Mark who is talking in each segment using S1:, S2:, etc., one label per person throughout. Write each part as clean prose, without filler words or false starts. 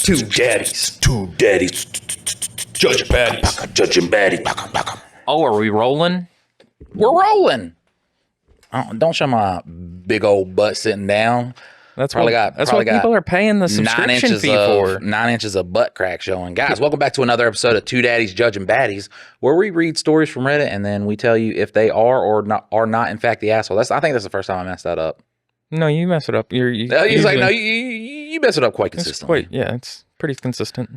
S1: Two daddies. Judging baddies.
S2: Oh, are we rolling?
S1: We're rolling. Don't show my big old butt sitting down.
S2: That's what people are paying the subscription fee for.
S1: 9 inches of butt crack showing. Guys, welcome back to another episode of Two Daddies Judging Baddies, where we read stories from Reddit and then we tell you if they are not in fact the asshole. I think that's the first time I messed that up.
S2: No, you mess it up.
S1: You mess it up quite consistently.
S2: It's pretty consistent.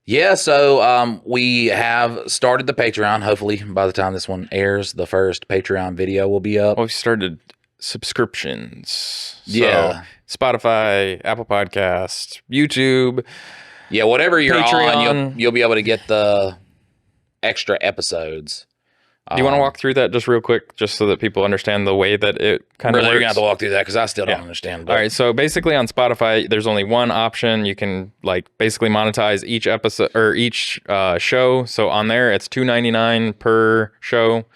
S1: Yeah, so we have started the Patreon. Hopefully, by the time this one airs, the first Patreon video will be up.
S2: Well, we started subscriptions.
S1: Yeah.
S2: So, Spotify, Apple Podcasts, YouTube.
S1: Yeah, whatever you're
S2: Patreon.
S1: on, you'll be able to get the extra episodes.
S2: Do you want to walk through that just real quick, just so that people understand the way that it kind of works?
S1: You're going to have to walk through that because I still don't understand. But.
S2: All right, so basically on Spotify, there's only one option. You can basically monetize each episode or each show. So on there, it's $2.99 per show.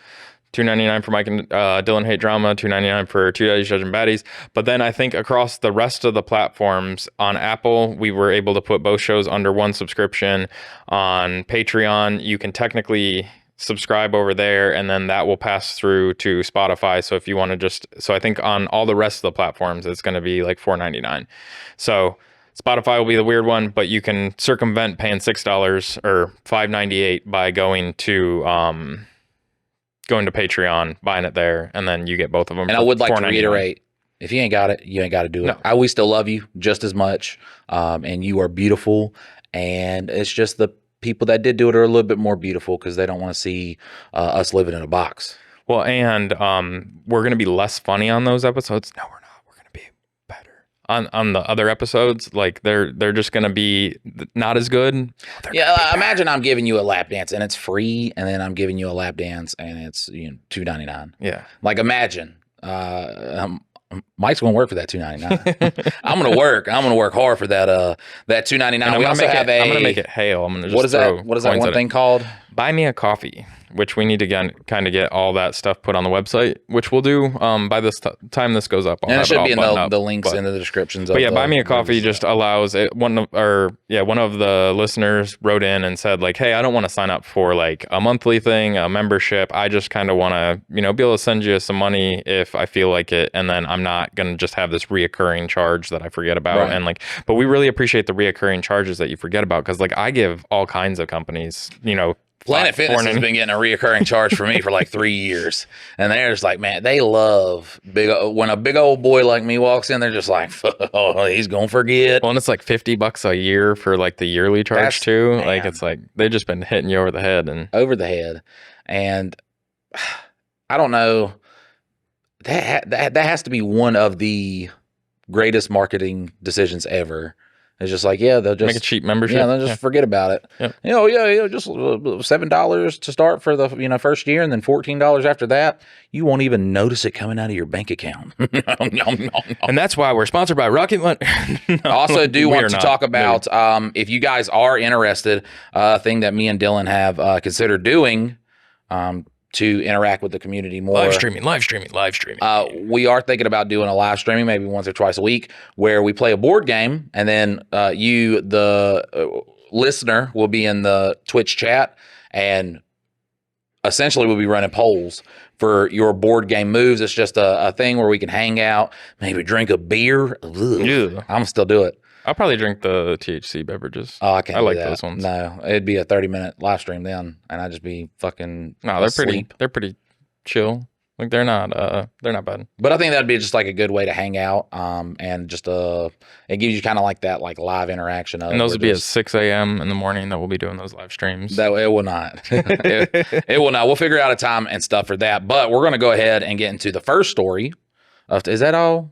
S2: $2.99 for Mike and Dylan Hate Drama, $2.99 for Two Daddies Judging Baddies. But then I think across the rest of the platforms, on Apple, we were able to put both shows under one subscription. On Patreon, you can technically subscribe over there, and then that will pass through to Spotify. So if you want to so I think on all the rest of the platforms, it's going to be like $4.99. So Spotify will be the weird one, but you can circumvent paying $6 or $5.98 by going to Patreon, buying it there, and then you get both of them.
S1: And I would like to reiterate, if you ain't got it, you ain't got to do it.
S2: No.
S1: We still love you just as much, and you are beautiful, and it's just the people that did do it are a little bit more beautiful because they don't want to see us living in a box.
S2: Well, and we're going to be less funny on those episodes. No, we're not. We're going to be better on the other episodes. Like they're just going to be not as good.
S1: Yeah, imagine I'm giving you a lap dance and it's free, and then I'm giving you a lap dance and it's $2.99.
S2: Yeah,
S1: like imagine. Mike's gonna work for that $2.99. I'm gonna work hard for that $2.99. We also have
S2: I'm gonna make it hail. I'm gonna just
S1: what is that one thing called?
S2: Buy me a coffee, which we need to kind of get all that stuff put on the website, which we'll do by this time this goes up.
S1: And it should be in the links in the descriptions.
S2: But yeah, Buy Me a Coffee just allows it. One of the listeners wrote in and said like, hey, I don't want to sign up for like a monthly thing, a membership. I just kind of want to be able to send you some money if I feel like it, and then I'm not gonna just have this reoccurring charge that I forget about. Right. And but we really appreciate the reoccurring charges that you forget about, because I give all kinds of companies,
S1: Planet Fitness has been getting a reoccurring charge for me for like 3 years. And they're just like, man, they love when a big old boy like me walks in, they're just like, oh, he's going to forget.
S2: Well, and it's like $50 a year for like the yearly charge too. Man. Like, it's like, they've just been hitting you over the head.
S1: And I don't know. That has to be one of the greatest marketing decisions ever. It's just like, yeah, they'll just
S2: make a cheap membership.
S1: Yeah, they'll just forget about it.
S2: Yep.
S1: Just $7 to start for the first year, and then $14 after that. You won't even notice it coming out of your bank account.
S2: And that's why we're sponsored by Rocket Money.
S1: I also do want to talk about if you guys are interested, a thing that me and Dylan have considered doing. To interact with the community more.
S2: Live streaming.
S1: We are thinking about doing a live streaming maybe once or twice a week where we play a board game, and then you, the listener, will be in the Twitch chat, and essentially we'll be running polls for your board game moves. It's just a thing where we can hang out, maybe drink a beer. I'm going to still do it.
S2: I'll probably drink the THC beverages.
S1: Oh, I can't.
S2: I like
S1: that.
S2: Those ones.
S1: No, it'd be a 30-minute live stream then, and I'd just be fucking.
S2: No, they're
S1: asleep.
S2: They're pretty chill. Like they're not bad.
S1: But I think that'd be just like a good way to hang out. And just it gives you kind of like that live interaction.
S2: And those would be at 6 a.m. in the morning that we'll be doing those live streams.
S1: That it will not. it will not. We'll figure out a time and stuff for that. But we're gonna go ahead and get into the first story. Is that all?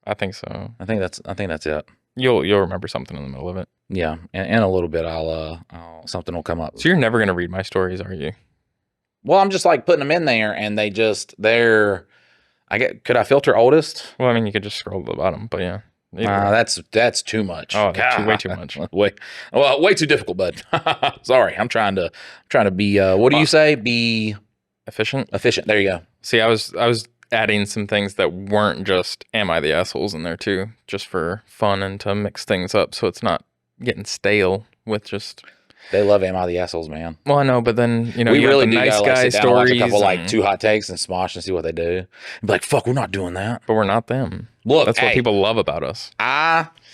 S2: I think so.
S1: I think that's it.
S2: You'll remember something in the middle of it.
S1: Yeah, and in a little bit, I'll something will come up.
S2: So you're never gonna read my stories, are you?
S1: Well, I'm just like putting them in there, and could I filter oldest?
S2: Well, I mean, you could just scroll to the bottom, but yeah.
S1: That's too much.
S2: Oh, way too much.
S1: way too difficult, bud. Sorry, I'm trying to be. What do you say? Be
S2: efficient.
S1: Efficient. There you go.
S2: See, I was adding some things that weren't just "Am I the assholes" in there too, just for fun and to mix things up, so it's not getting stale with just.
S1: They love Am I the Assholes, man.
S2: Well, I know, but then you know
S1: We
S2: you
S1: really
S2: have
S1: do
S2: the nice
S1: gotta like
S2: guy
S1: sit down and watch a couple
S2: stories,
S1: like Too Hot Takes and Smosh and see what they do. And be like, fuck, we're not doing that.
S2: but we're not them.
S1: Look,
S2: That's what
S1: hey,
S2: people love about us.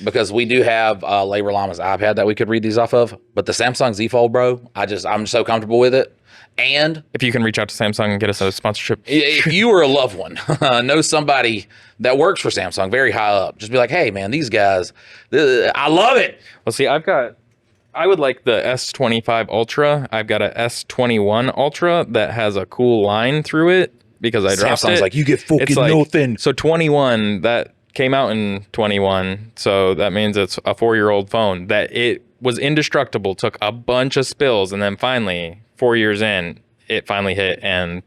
S1: because we do have Labor Llama's iPad that we could read these off of, but the Samsung Z Fold, bro, I'm so comfortable with it. And
S2: If you can reach out to Samsung and get us a sponsorship,
S1: if you or a loved one know somebody that works for Samsung very high up, just be like, hey, man, these guys, I love it.
S2: well, see, I would like the S25 Ultra. I've got a S21 Ultra that has a cool line through it because I dropped
S1: Samsung's
S2: it.
S1: like, you get fucking
S2: It's like,
S1: nothing.
S2: So 21, that came out in 21, so that means it's a 4-year-old phone that it was indestructible, took a bunch of spills, and then finally 4 years in it finally hit, and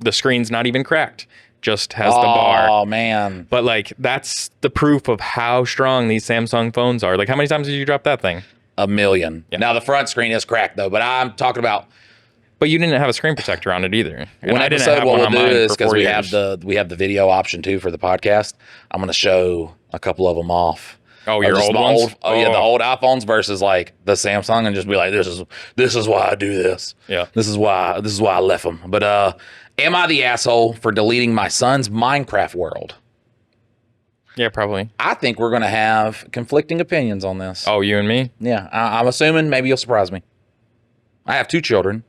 S2: the screen's not even cracked, just has the bar.
S1: Oh man,
S2: But like that's the proof of how strong these Samsung phones are. Like, how many times did you drop that thing?
S1: a million.
S2: Yeah.
S1: Now the front screen is cracked though, but I'm talking about
S2: But you didn't have a screen protector on it either. And
S1: one
S2: I didn't
S1: episode.
S2: have
S1: What
S2: one
S1: we'll
S2: on
S1: do
S2: mine
S1: is
S2: for
S1: because
S2: 4
S1: we
S2: years.
S1: have the video option too for the podcast. I'm going to show a couple of them off.
S2: Oh, your
S1: Just
S2: old
S1: my
S2: ones?
S1: Yeah, the old iPhones versus like the Samsung, and just be like, this is why I do this.
S2: Yeah.
S1: This is why I left them. But am I the asshole for deleting my son's Minecraft world?
S2: Yeah, probably.
S1: I think we're going to have conflicting opinions on this.
S2: Oh, you and me?
S1: Yeah, I'm assuming maybe you'll surprise me. I have 2 children,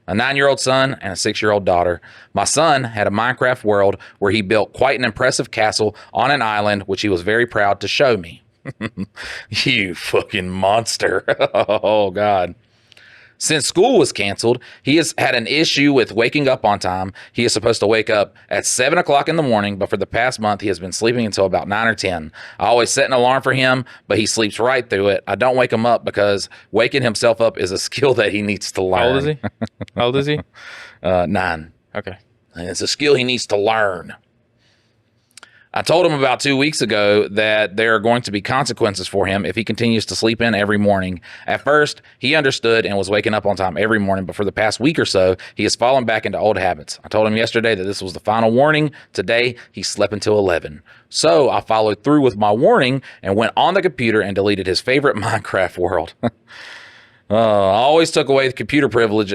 S1: a 9-year-old son and a 6-year-old daughter. My son had a Minecraft world where he built quite an impressive castle on an island, which he was very proud to show me. You fucking monster. Oh, God. Since school was canceled, he has had an issue with waking up on time. He is supposed to wake up at 7 o'clock in the morning, but for the past month, he has been sleeping until about 9 or 10. I always set an alarm for him, but he sleeps right through it. I don't wake him up because waking himself up is a skill that he needs to learn.
S2: How old is he? How old is he?
S1: 9.
S2: Okay.
S1: And it's a skill he needs to learn. I told him about 2 weeks ago that there are going to be consequences for him if he continues to sleep in every morning. At first, he understood and was waking up on time every morning, but for the past week or so, he has fallen back into old habits. I told him yesterday that this was the final warning. Today, he slept until 11. So I followed through with my warning and went on the computer and deleted his favorite Minecraft world. I always took away the computer privilege.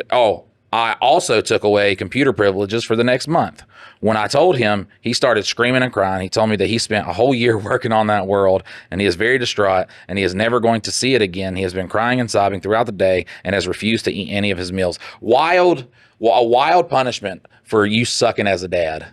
S1: I also took away computer privileges for the next month. When I told him, he started screaming and crying. He told me that he spent a whole year working on that world, and he is very distraught, and he is never going to see it again. He has been crying and sobbing throughout the day and has refused to eat any of his meals. A wild punishment for you sucking as a dad.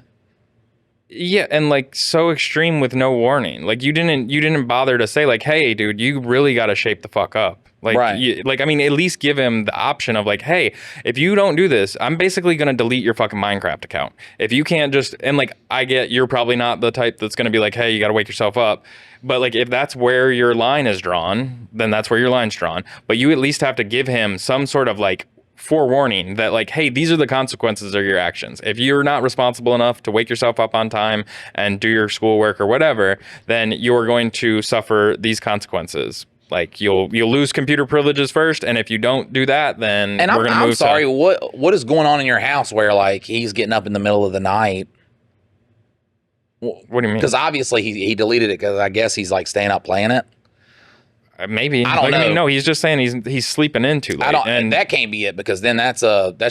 S2: Yeah, and like so extreme with no warning. Like you didn't bother to say like, hey, dude, you really got to shape the fuck up. Like,
S1: right.
S2: I mean, at least give him the option of like, hey, if you don't do this, I'm basically going to delete your fucking Minecraft account. If you can't just, and like, I get you're probably not the type that's going to be like, hey, you got to wake yourself up. But like, if that's where your line is drawn, then that's where your line's drawn. But you at least have to give him some sort of like forewarning that like, hey, these are the consequences of your actions. If you're not responsible enough to wake yourself up on time and do your schoolwork or whatever, then you're going to suffer these consequences. Like you'll lose computer privileges first, and if you don't do that, then
S1: And
S2: we're gonna move.
S1: I'm sorry, what is going on in your house where like he's getting up in the middle of the night?
S2: What do you mean?
S1: Because obviously he deleted it because I guess he's like staying up playing it.
S2: Maybe
S1: I don't know.
S2: I mean, no, he's just saying he's sleeping in too late.
S1: And that can't be it because then that's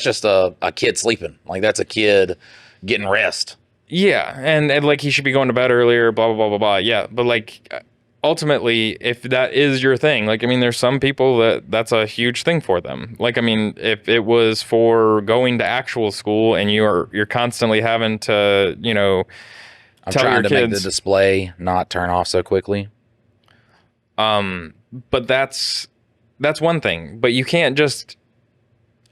S1: just a kid sleeping. Like that's a kid getting rest.
S2: Yeah, and like he should be going to bed earlier. Blah blah blah blah blah. Yeah, but like. Ultimately, if that is your thing, like, I mean, there's some people that's a huge thing for them. Like, I mean, if it was for going to actual school and you're constantly having to, you know,
S1: I'm
S2: tell
S1: trying
S2: your
S1: to
S2: kids,
S1: make the display not turn off so quickly.
S2: But that's one thing. But you can't just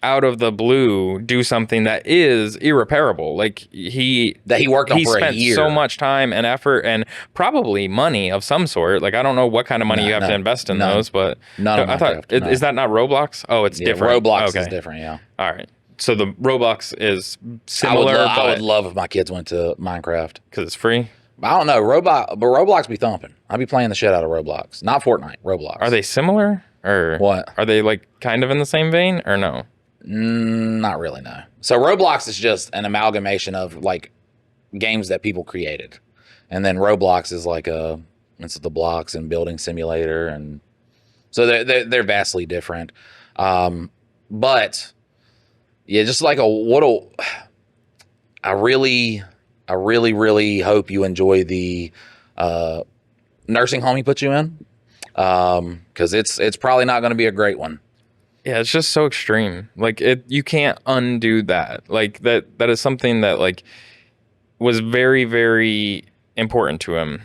S2: out of the blue do something that is irreparable. Like he
S1: worked on for a
S2: spent
S1: year.
S2: so much time and effort and probably money of some sort. Like I don't know what kind of money you have to invest in those, but I thought is that not Roblox? Oh, it's different.
S1: Roblox is different. Yeah.
S2: All right. So the Roblox is similar.
S1: I would love if my kids went to Minecraft
S2: because it's free.
S1: I don't know but Roblox be thumping. I'd be playing the shit out of Roblox, not Fortnite. Roblox.
S2: Are they similar or
S1: what?
S2: Are they like kind of in the same vein or no?
S1: Not really, no. So Roblox is just an amalgamation of like games that people created, and then Roblox is like it's the blocks and building simulator, and So they're vastly different. But yeah, just like I really hope you enjoy the nursing home he put you in, because it's probably not going to be a great one.
S2: Yeah, it's just so extreme. Like you can't undo that. Like that is something that like was very, very important to him,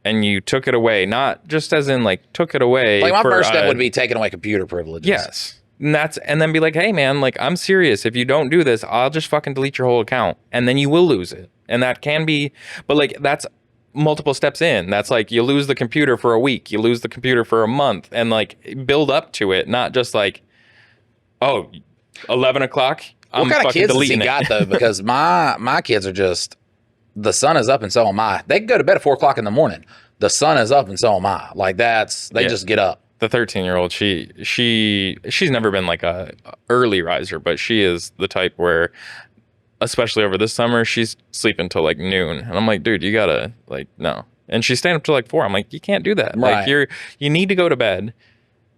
S2: and you took it away. Not just as in like took it away.
S1: Like my first step would be taking away computer privileges.
S2: Yes. And then be like, hey man, like I'm serious. If you don't do this, I'll just fucking delete your whole account, and then you will lose it. And that can be, but like that's multiple steps in. That's like you lose the computer for a week, you lose the computer for a month, and like build up to it. Not just like, oh, 11 o'clock.
S1: What kind of kids has he got though? Because my kids are just, the sun is up and so am I. They can go to bed at 4 o'clock in the morning. The sun is up and so am I. Like they just get up.
S2: The 13-year-old, she's never been like a early riser, but she is the type where, especially over this summer, she's sleeping till like noon, and I'm like, dude, you gotta like no. And she's staying up till like 4. I'm like, you can't do that.
S1: Right.
S2: Like you need to go to bed,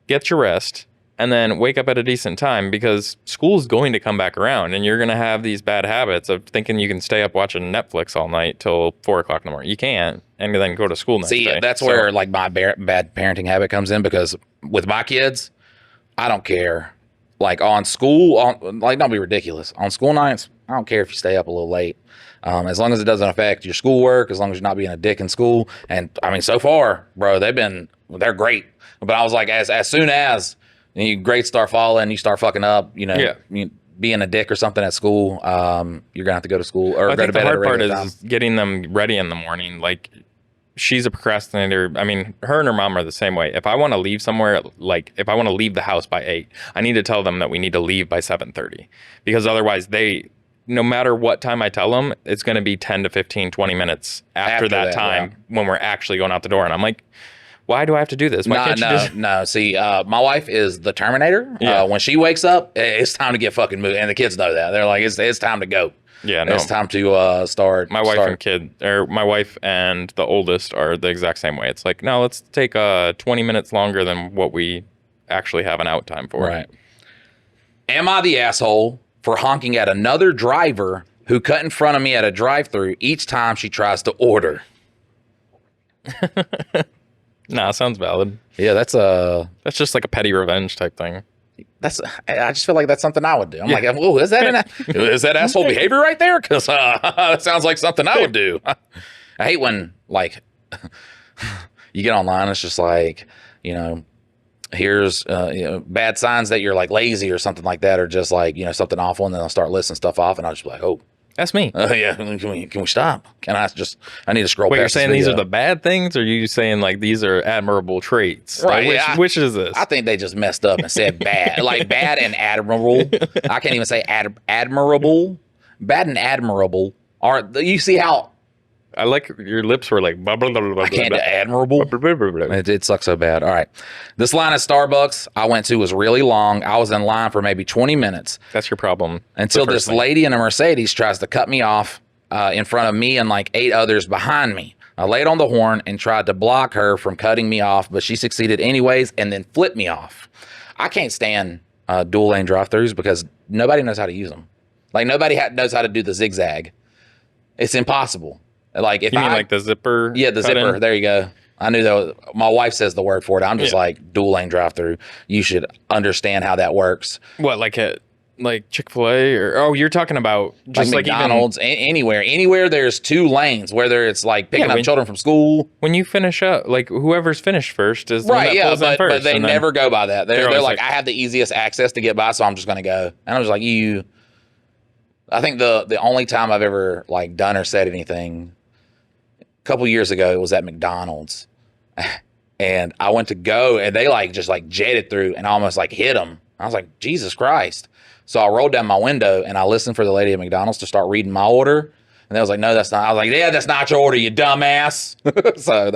S2: get your rest, and then wake up at a decent time, because school's going to come back around, and you're gonna have these bad habits of thinking you can stay up watching Netflix all night till 4 o'clock in the morning. You can't, and then go to school next day.
S1: See, that's where like my bad parenting habit comes in, because with my kids, I don't care. Like on school, like don't be ridiculous. On school nights, I don't care if you stay up a little late, as long as it doesn't affect your schoolwork, as long as you're not being a dick in school. And I mean, so far, bro, they're great. But I was like, as soon as your grades start falling, you start fucking up, being a dick or something at school, you're gonna have to go to school or go to bed.
S2: The hard
S1: at a
S2: part
S1: regular
S2: is getting them ready in the morning. Like she's a procrastinator. I mean, her and her mom are the same way. If I want to leave somewhere, like if I want to leave the house by 8, I need to tell them that we need to leave by 7:30, because otherwise no matter what time I tell them, it's going to be 10 to 15, 20 minutes after that time when we're actually going out the door. And I'm like, why do I have to do this? Why can't you just...
S1: No. See, my wife is the Terminator.
S2: Yeah.
S1: When she wakes up, it's time to get fucking moving. And the kids know that. They're like, it's time to go.
S2: Yeah, no.
S1: It's time to start.
S2: My wife and the oldest are the exact same way. It's like, no, let's take 20 minutes longer than what we actually have an out time for.
S1: Right. Am I the asshole for honking at another driver who cut in front of me at a drive-thru each time she tries to order?
S2: Nah, sounds valid.
S1: Yeah, that's
S2: just like a petty revenge type thing.
S1: I just feel like that's something I would do. I'm like, oh, is that asshole behavior right there? Because that sounds like something I would do. I hate when like you get online, it's just like, here's bad signs that you're like lazy or something like that, or just like something awful, and then I'll start listing stuff off, and I'll just be like, oh.
S2: That's me.
S1: Yeah, can we stop? I need to scroll past.
S2: Wait, you're saying these are the bad things, or are you saying like these are admirable traits?
S1: Right.
S2: Like, which is this?
S1: I think they just messed up and said bad. Like bad and admirable. I can't even say admirable. Bad and admirable are, you see how
S2: I like your lips were like blah, blah, blah, blah,
S1: I can't do
S2: blah.
S1: admirable. It sucks so bad. All right. This line at Starbucks I went to was really long. I was in line for maybe 20 minutes.
S2: That's your problem.
S1: Until this lady in a Mercedes tries to cut me off in front of me and like 8 others behind me. I laid on the horn and tried to block her from cutting me off, but she succeeded anyways and then flipped me off. I can't stand dual lane drive-thrus because nobody knows how to use them. Like nobody knows how to do the zigzag. It's impossible. Like if
S2: you mean like the zipper?
S1: Yeah, the zipper. There you go. I knew that. My wife says the word for it. I'm just like dual lane drive through. You should understand how that works.
S2: What, like Chick-fil-A or you're talking about just like
S1: McDonald's, anywhere there's 2 lanes, whether it's like picking up children from school.
S2: When you finish up, like whoever's finished first is the one that pulls in first.
S1: But they never go by that. They're like, I have the easiest access to get by, so I'm just gonna go. And I was like, I think the only time I've ever like done or said anything, a couple years ago, it was at McDonald's, and I went to go, and they like just like jetted through and almost like hit them. I was like, Jesus Christ! So I rolled down my window and I listened for the lady at McDonald's to start reading my order, and they was like, no, that's not. I was like, yeah, that's not your order, you dumbass. So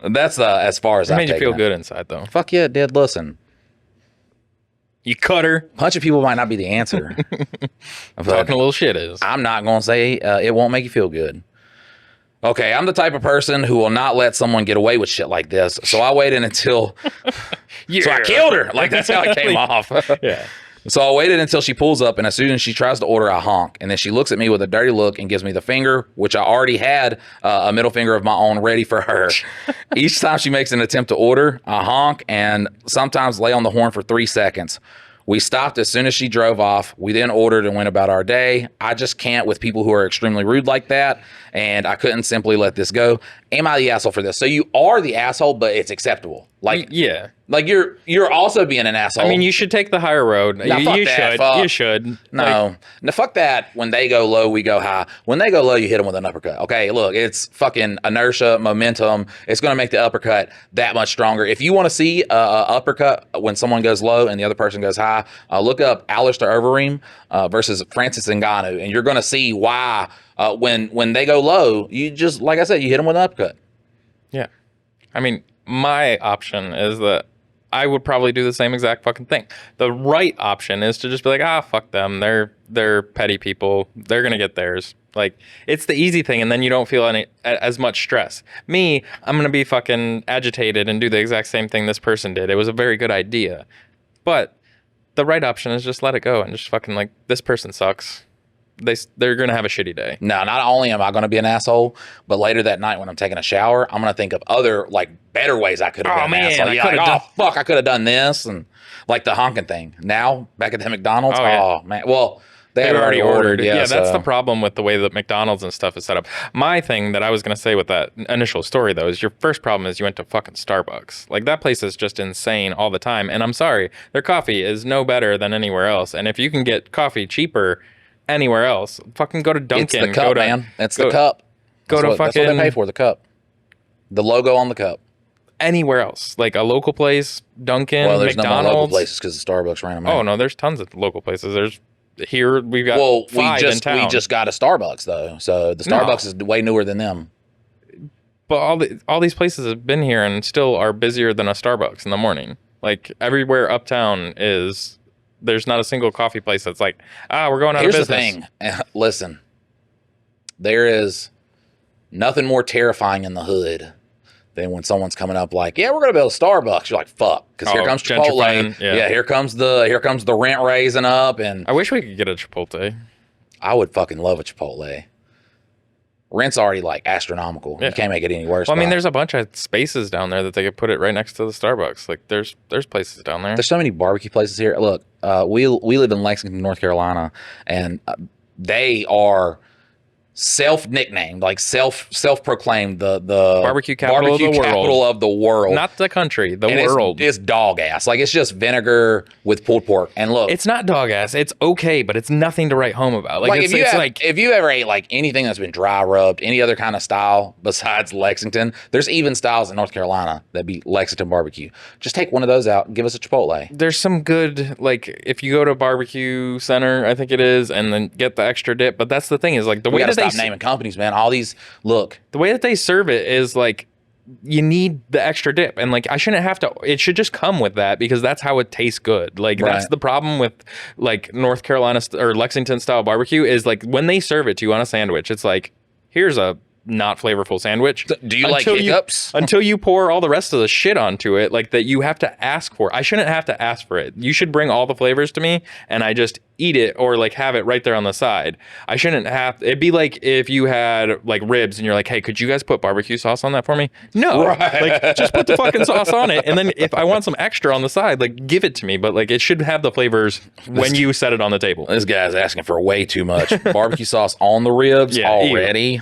S1: that's as far as I made
S2: you feel good inside though.
S1: Fuck yeah, it did. Listen.
S2: You cut her.
S1: Punching people might not be the answer.
S2: Talking a little shit is.
S1: I'm not going to say it won't make you feel good. Okay, I'm the type of person who will not let someone get away with shit like this. So I waited until So I killed her. Like, that's how it came off.
S2: Yeah.
S1: So I waited until she pulls up, and as soon as she tries to order, I honk. And then she looks at me with a dirty look and gives me the finger, which I already had a middle finger of my own ready for her. Each time she makes an attempt to order, I honk and sometimes lay on the horn for 3 seconds. We stopped as soon as she drove off. We then ordered and went about our day. I just can't with people who are extremely rude like that, and I couldn't simply let this go. Am I the asshole for this? So you are the asshole, but it's acceptable. Like,
S2: yeah.
S1: Like you're also being an asshole.
S2: I mean, you should take the higher road.
S1: Nah,
S2: you
S1: fuck that,
S2: should.
S1: fuck.
S2: You should.
S1: No, fuck that. When they go low, we go high. When they go low, you hit them with an uppercut. Okay, look, it's fucking inertia, momentum. It's going to make the uppercut that much stronger. If you want to see a uppercut when someone goes low and the other person goes high, look up Alistair Overeem versus Francis Ngannou, and you're going to see why when they go low, you just, like I said, you hit them with an uppercut.
S2: Yeah. I mean, my option is that I would probably do the same exact fucking thing. The right option is to just be like, fuck them. They're petty people. They're going to get theirs. Like, it's the easy thing, and then you don't feel as much stress. Me, I'm going to be fucking agitated and do the exact same thing this person did. It was a very good idea. But the right option is just let it go and just fucking, like, this person sucks. They're going to have a shitty day.
S1: No, not only am I going to be an asshole, but later that night when I'm taking a shower, I'm going to think of other, like, better ways I could have been an asshole. I could have done this, and like the honking thing. Now, back at the McDonald's, man. Well, they had already ordered.
S2: Yeah, that's the problem with the way that McDonald's and stuff is set up. My thing that I was going to say with that initial story, though, is your first problem is you went to fucking Starbucks. Like, that place is just insane all the time. And I'm sorry, their coffee is no better than anywhere else. And if you can get coffee cheaper anywhere else, fucking go to Dunkin'.
S1: It's the cup, man. It's the cup.
S2: That's what
S1: they pay for, the cup. The logo on the cup.
S2: Anywhere else, like a local place, Dunkin',
S1: well, there's
S2: McDonald's.
S1: No more local places because the Starbucks ran them out.
S2: Oh no, there's tons of local places. We've got
S1: we just got a Starbucks though, so the Starbucks is way newer than them.
S2: But all these places have been here and still are busier than a Starbucks in the morning. Like, everywhere uptown is. There's not a single coffee place that's like, we're going out of business.
S1: Here's the thing. Listen, there is nothing more terrifying in the hood than when someone's coming up like, yeah, we're going to build a Starbucks. You're like, fuck, because here comes Chipotle. Yeah, here comes the rent raising up. And
S2: I wish we could get a Chipotle.
S1: I would fucking love a Chipotle. Rent's already like astronomical. Yeah. You can't make it any worse.
S2: Well, I mean, there's a bunch of spaces down there that they could put it right next to the Starbucks. Like, there's places down there.
S1: There's so many barbecue places here. Look, we live in Lexington, North Carolina, and they are self-nicknamed, like self-proclaimed the
S2: barbecue capital
S1: of the world.
S2: Not the country, the
S1: and
S2: world.
S1: It's dog ass. Like, it's just vinegar with pulled pork. And look,
S2: it's not dog ass. It's okay, but it's nothing to write home about.
S1: Like if you ever ate like anything that's been dry rubbed, any other kind of style besides Lexington, there's even styles in North Carolina that be Lexington barbecue. Just take one of those out and give us a Chipotle.
S2: There's some good, like, if you go to Barbecue Center, I think it is, and then get the extra dip. But that's the thing, is like the way that
S1: stop naming companies, man. All these, look,
S2: the way that they serve it is like, you need the extra dip, and like, I shouldn't have to. It should just come with that, because that's how it tastes good. Like, that's the problem with like North Carolina or Lexington style barbecue, is like when they serve it to you on a sandwich, it's like, here's a not flavorful sandwich.
S1: Do you like hiccups?
S2: Until you pour all the rest of the shit onto it, like, that you have to ask for. I shouldn't have to ask for it. You should bring all the flavors to me, and I just eat it, or like have it right there on the side. I shouldn't have. It'd be like if you had like ribs and you're like, hey, could you guys put barbecue sauce on that for me? No, like, just put the fucking sauce on it, and then if I want some extra on the side, like, give it to me. But like, it should have the flavors when you set it on the table.
S1: This guy's asking for way too much. Barbecue sauce on the ribs already.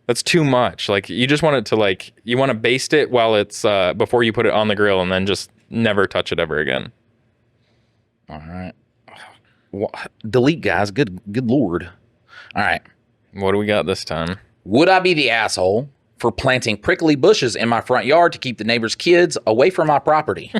S2: That's too much. Like, you just want it to, like, you want to baste it while it's before you put it on the grill, and then just never touch it ever again.
S1: All right. Delete, guys. Good Lord. All right.
S2: What do we got this time?
S1: Would I be the asshole for planting prickly bushes in my front yard to keep the neighbor's kids away from my property?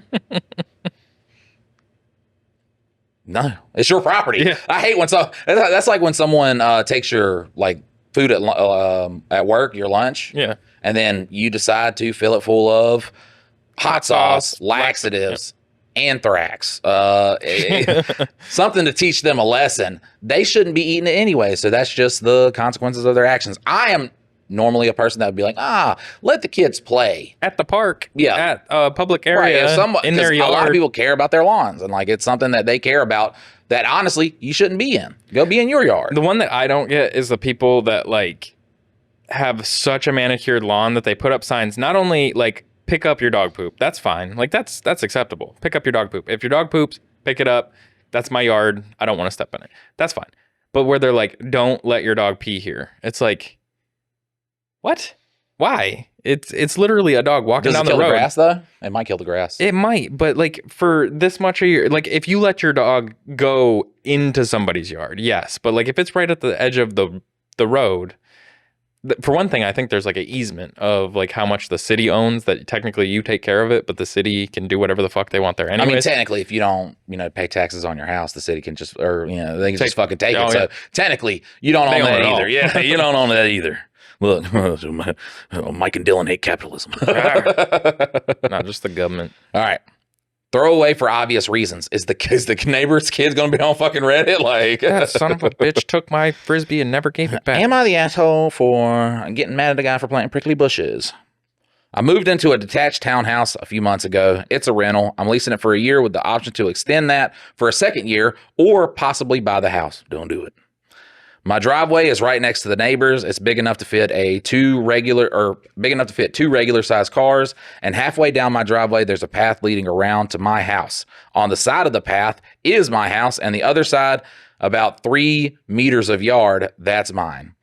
S1: No, it's your property. Yeah. I hate when that's like when someone takes your like food at work, your lunch, and then you decide to fill it full of hot sauce, laxatives, anthrax, something to teach them a lesson. They shouldn't be eating it anyway, so that's just the consequences of their actions. I am normally a person that would be like, let the kids play
S2: at the park,
S1: Yeah.
S2: at a public area, in their yard.
S1: A lot of people care about their lawns, and like it's something that they care about that honestly you shouldn't be in. Go be in your yard.
S2: The one that I don't get is the people that like have such a manicured lawn that they put up signs, not only like pick up your dog poop. That's fine. Like that's acceptable. Pick up your dog poop. If your dog poops, pick it up. That's my yard. I don't want to step in it. That's fine. But where they're like, don't let your dog pee here. It's like, what? Why? It's literally a dog walking down the road.
S1: Does it kill the grass though? It might kill the grass.
S2: It might, but like for this much a year, like if you let your dog go into somebody's yard, yes. But like if it's right at the edge of the road, for one thing, I think there's like an easement of like how much the city owns that technically you take care of it, but the city can do whatever the fuck they want there anyways.
S1: I mean, technically, if you don't, pay taxes on your house, the city can just, or, they can just fucking take it. So technically, you don't own that either. Yeah, you don't own that either. Look, Mike and Dylan hate capitalism.
S2: Not just the government.
S1: All right. Throw away for obvious reasons. Is the neighbor's kid going to be on fucking Reddit? Like,
S2: that son of a bitch took my Frisbee and never gave it back.
S1: Am I the asshole for getting mad at the guy for planting prickly bushes? I moved into a detached townhouse a few months ago. It's a rental. I'm leasing it for a year with the option to extend that for a second year or possibly buy the house. Don't do it. My driveway is right next to the neighbors. It's big enough to fit two regular sized cars. And halfway down my driveway, there's a path leading around to my house. On the side of the path is my house, and the other side, about 3 meters of yard, that's mine.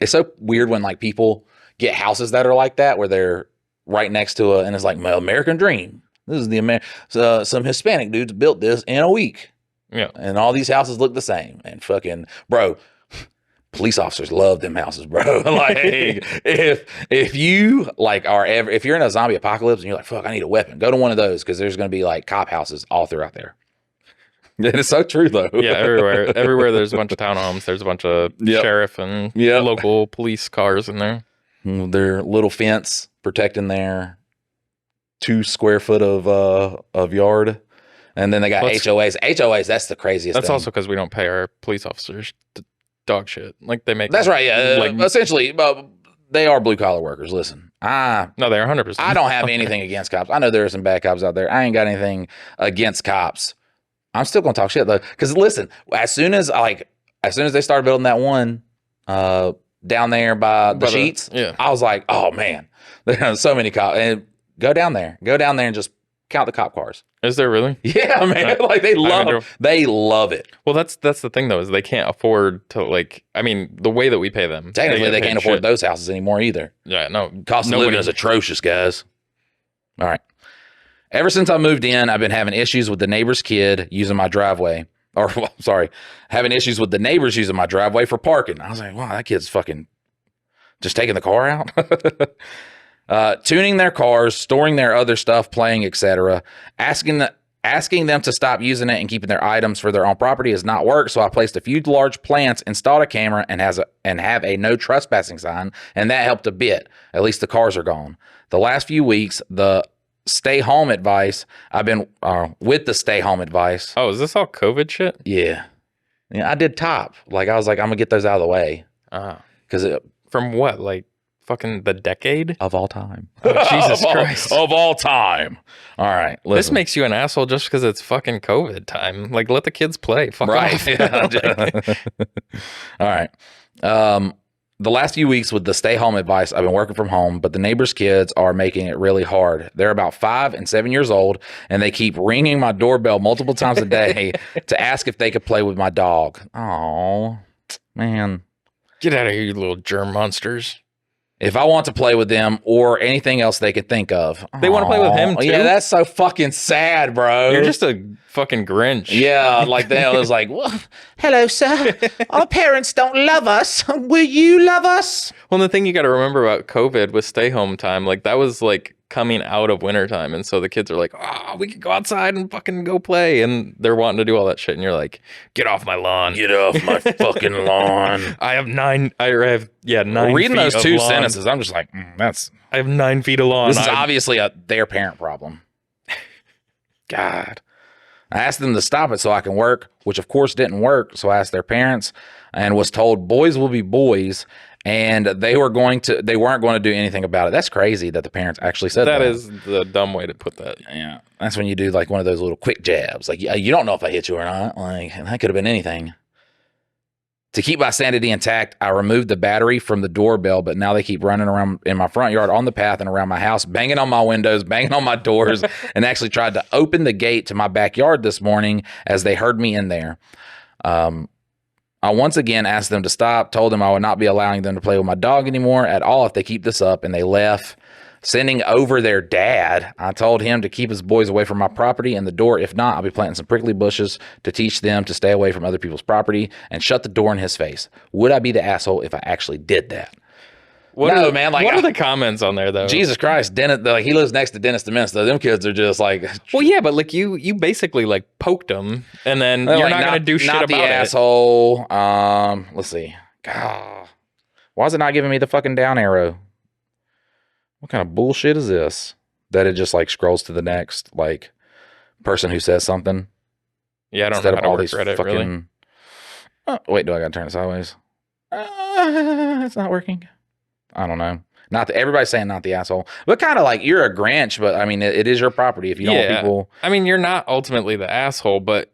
S1: It's so weird when like people get houses that are like that, where they're right next to and it's like my American dream. This is some Hispanic dudes built this in a week.
S2: Yeah.
S1: And all these houses look the same. And fucking, bro, police officers love them houses, bro. Like, if you like if you're in a zombie apocalypse and you're like, fuck, I need a weapon, go to one of those, because there's going to be like cop houses all throughout there. And it's so true, though.
S2: Yeah, everywhere. Everywhere there's a bunch of townhomes. There's a bunch of sheriff and local police cars in there.
S1: Their little fence protecting their 2 square foot of yard. And then they got HOAs. HOAs, that's the craziest
S2: That's
S1: thing.
S2: also because we don't pay our police officers dog shit. Like they make.
S1: That's right. Yeah. Essentially, they are blue collar workers. Listen,
S2: no, they're 100%.
S1: I don't have anything against cops. I know there are some bad cops out there. I ain't got anything against cops. I'm still gonna talk shit though, because listen, as soon as they started building that one down there by the sheets, I was like, oh man, there's so many cops. And go down there and just count the cop cars.
S2: Is there really?
S1: Yeah, man. Like they love it.
S2: Well, that's the thing though, is they can't afford to the way that we pay them.
S1: Technically, they can't afford those houses anymore either.
S2: Yeah, no.
S1: Cost of living is atrocious, guys. All right. Ever since I moved in, I've been having issues with the neighbor's kid using my driveway. Having issues with the neighbors using my driveway for parking. I was like, wow, that kid's fucking just taking the car out. Tuning their cars, storing their other stuff, playing, etc. Asking them to stop using it and keeping their items for their own property has not worked. So I placed a few large plants, installed a camera, and have a no trespassing sign, and that helped a bit. At least the cars are gone. The last few weeks, the stay home advice. I've been with the stay home advice.
S2: Oh, is this all COVID shit?
S1: Yeah. I did top. Like I was like, I'm gonna get those out of the way. Because
S2: from what, like fucking the decade
S1: of all time.
S2: Oh, Jesus Christ.
S1: Of all time. All right. Listen.
S2: This makes you an asshole just because it's fucking COVID time. Like, let the kids play. Fuck off.
S1: All right. The last few weeks with the stay home advice, I've been working from home, but the neighbors' kids are making it really hard. They're about 5 and 7 years old, and they keep ringing my doorbell multiple times a day to ask if they could play with my dog. Oh, man.
S2: Get out of here, you little germ monsters.
S1: If I want to play with them or anything else they could think of.
S2: They want to play with him too?
S1: Yeah, that's so fucking sad, bro.
S2: You're just a fucking Grinch.
S1: Yeah, like they was like, well, hello, sir. Our parents don't love us. Will you love us?
S2: Well, the thing you got to remember about COVID with stay home time, like that was like coming out of wintertime. And so the kids are like, oh, we could go outside and fucking go play. And they're wanting to do all that shit. And you're like, get off my lawn.
S1: Get off my fucking lawn.
S2: I have 9
S1: Reading
S2: feet
S1: those
S2: of
S1: 2
S2: lawn.
S1: sentences, I'm just like,
S2: I have 9 feet of lawn.
S1: This is obviously their parent problem. God. I asked them to stop it so I can work, which of course didn't work. So I asked their parents and was told boys will be boys and they weren't going to do anything about it. That's crazy that the parents actually said that.
S2: That is the dumb way to put that.
S1: Yeah, that's when you do like one of those little quick jabs. Like, you don't know if I hit you or not. Like, that could have been anything. To keep my sanity intact, I removed the battery from the doorbell, but now they keep running around in my front yard, on the path, and around my house, banging on my windows, banging on my doors, and actually tried to open the gate to my backyard this morning as they heard me in there. I once again asked them to stop, told them I would not be allowing them to play with my dog anymore at all if they keep this up, and they left. Sending over their dad, I told him to keep his boys away from my property and the door. If not, I'll be planting some prickly bushes to teach them to stay away from other people's property, and shut the door in his face. Would I be the asshole if I actually did that?
S2: What are the comments on there though?
S1: Jesus Christ, Dennis, like, he lives next to Dennis the Menace, though. Them kids are just like,
S2: well, yeah, but like you basically like poked them, and then you're not gonna do shit about it.
S1: Not the asshole. Let's see. God, why is it not giving me the fucking down arrow? What kind of bullshit is this? That it just like scrolls to the next like person who says something.
S2: Yeah, I don't know how to work Reddit, really.
S1: Oh, wait, do I gotta turn it sideways? It's not working. I don't know. Everybody's saying not the asshole, but kind of like you're a Grinch. But I mean, it is your property. If you don't want people,
S2: I mean, you're not ultimately the asshole, but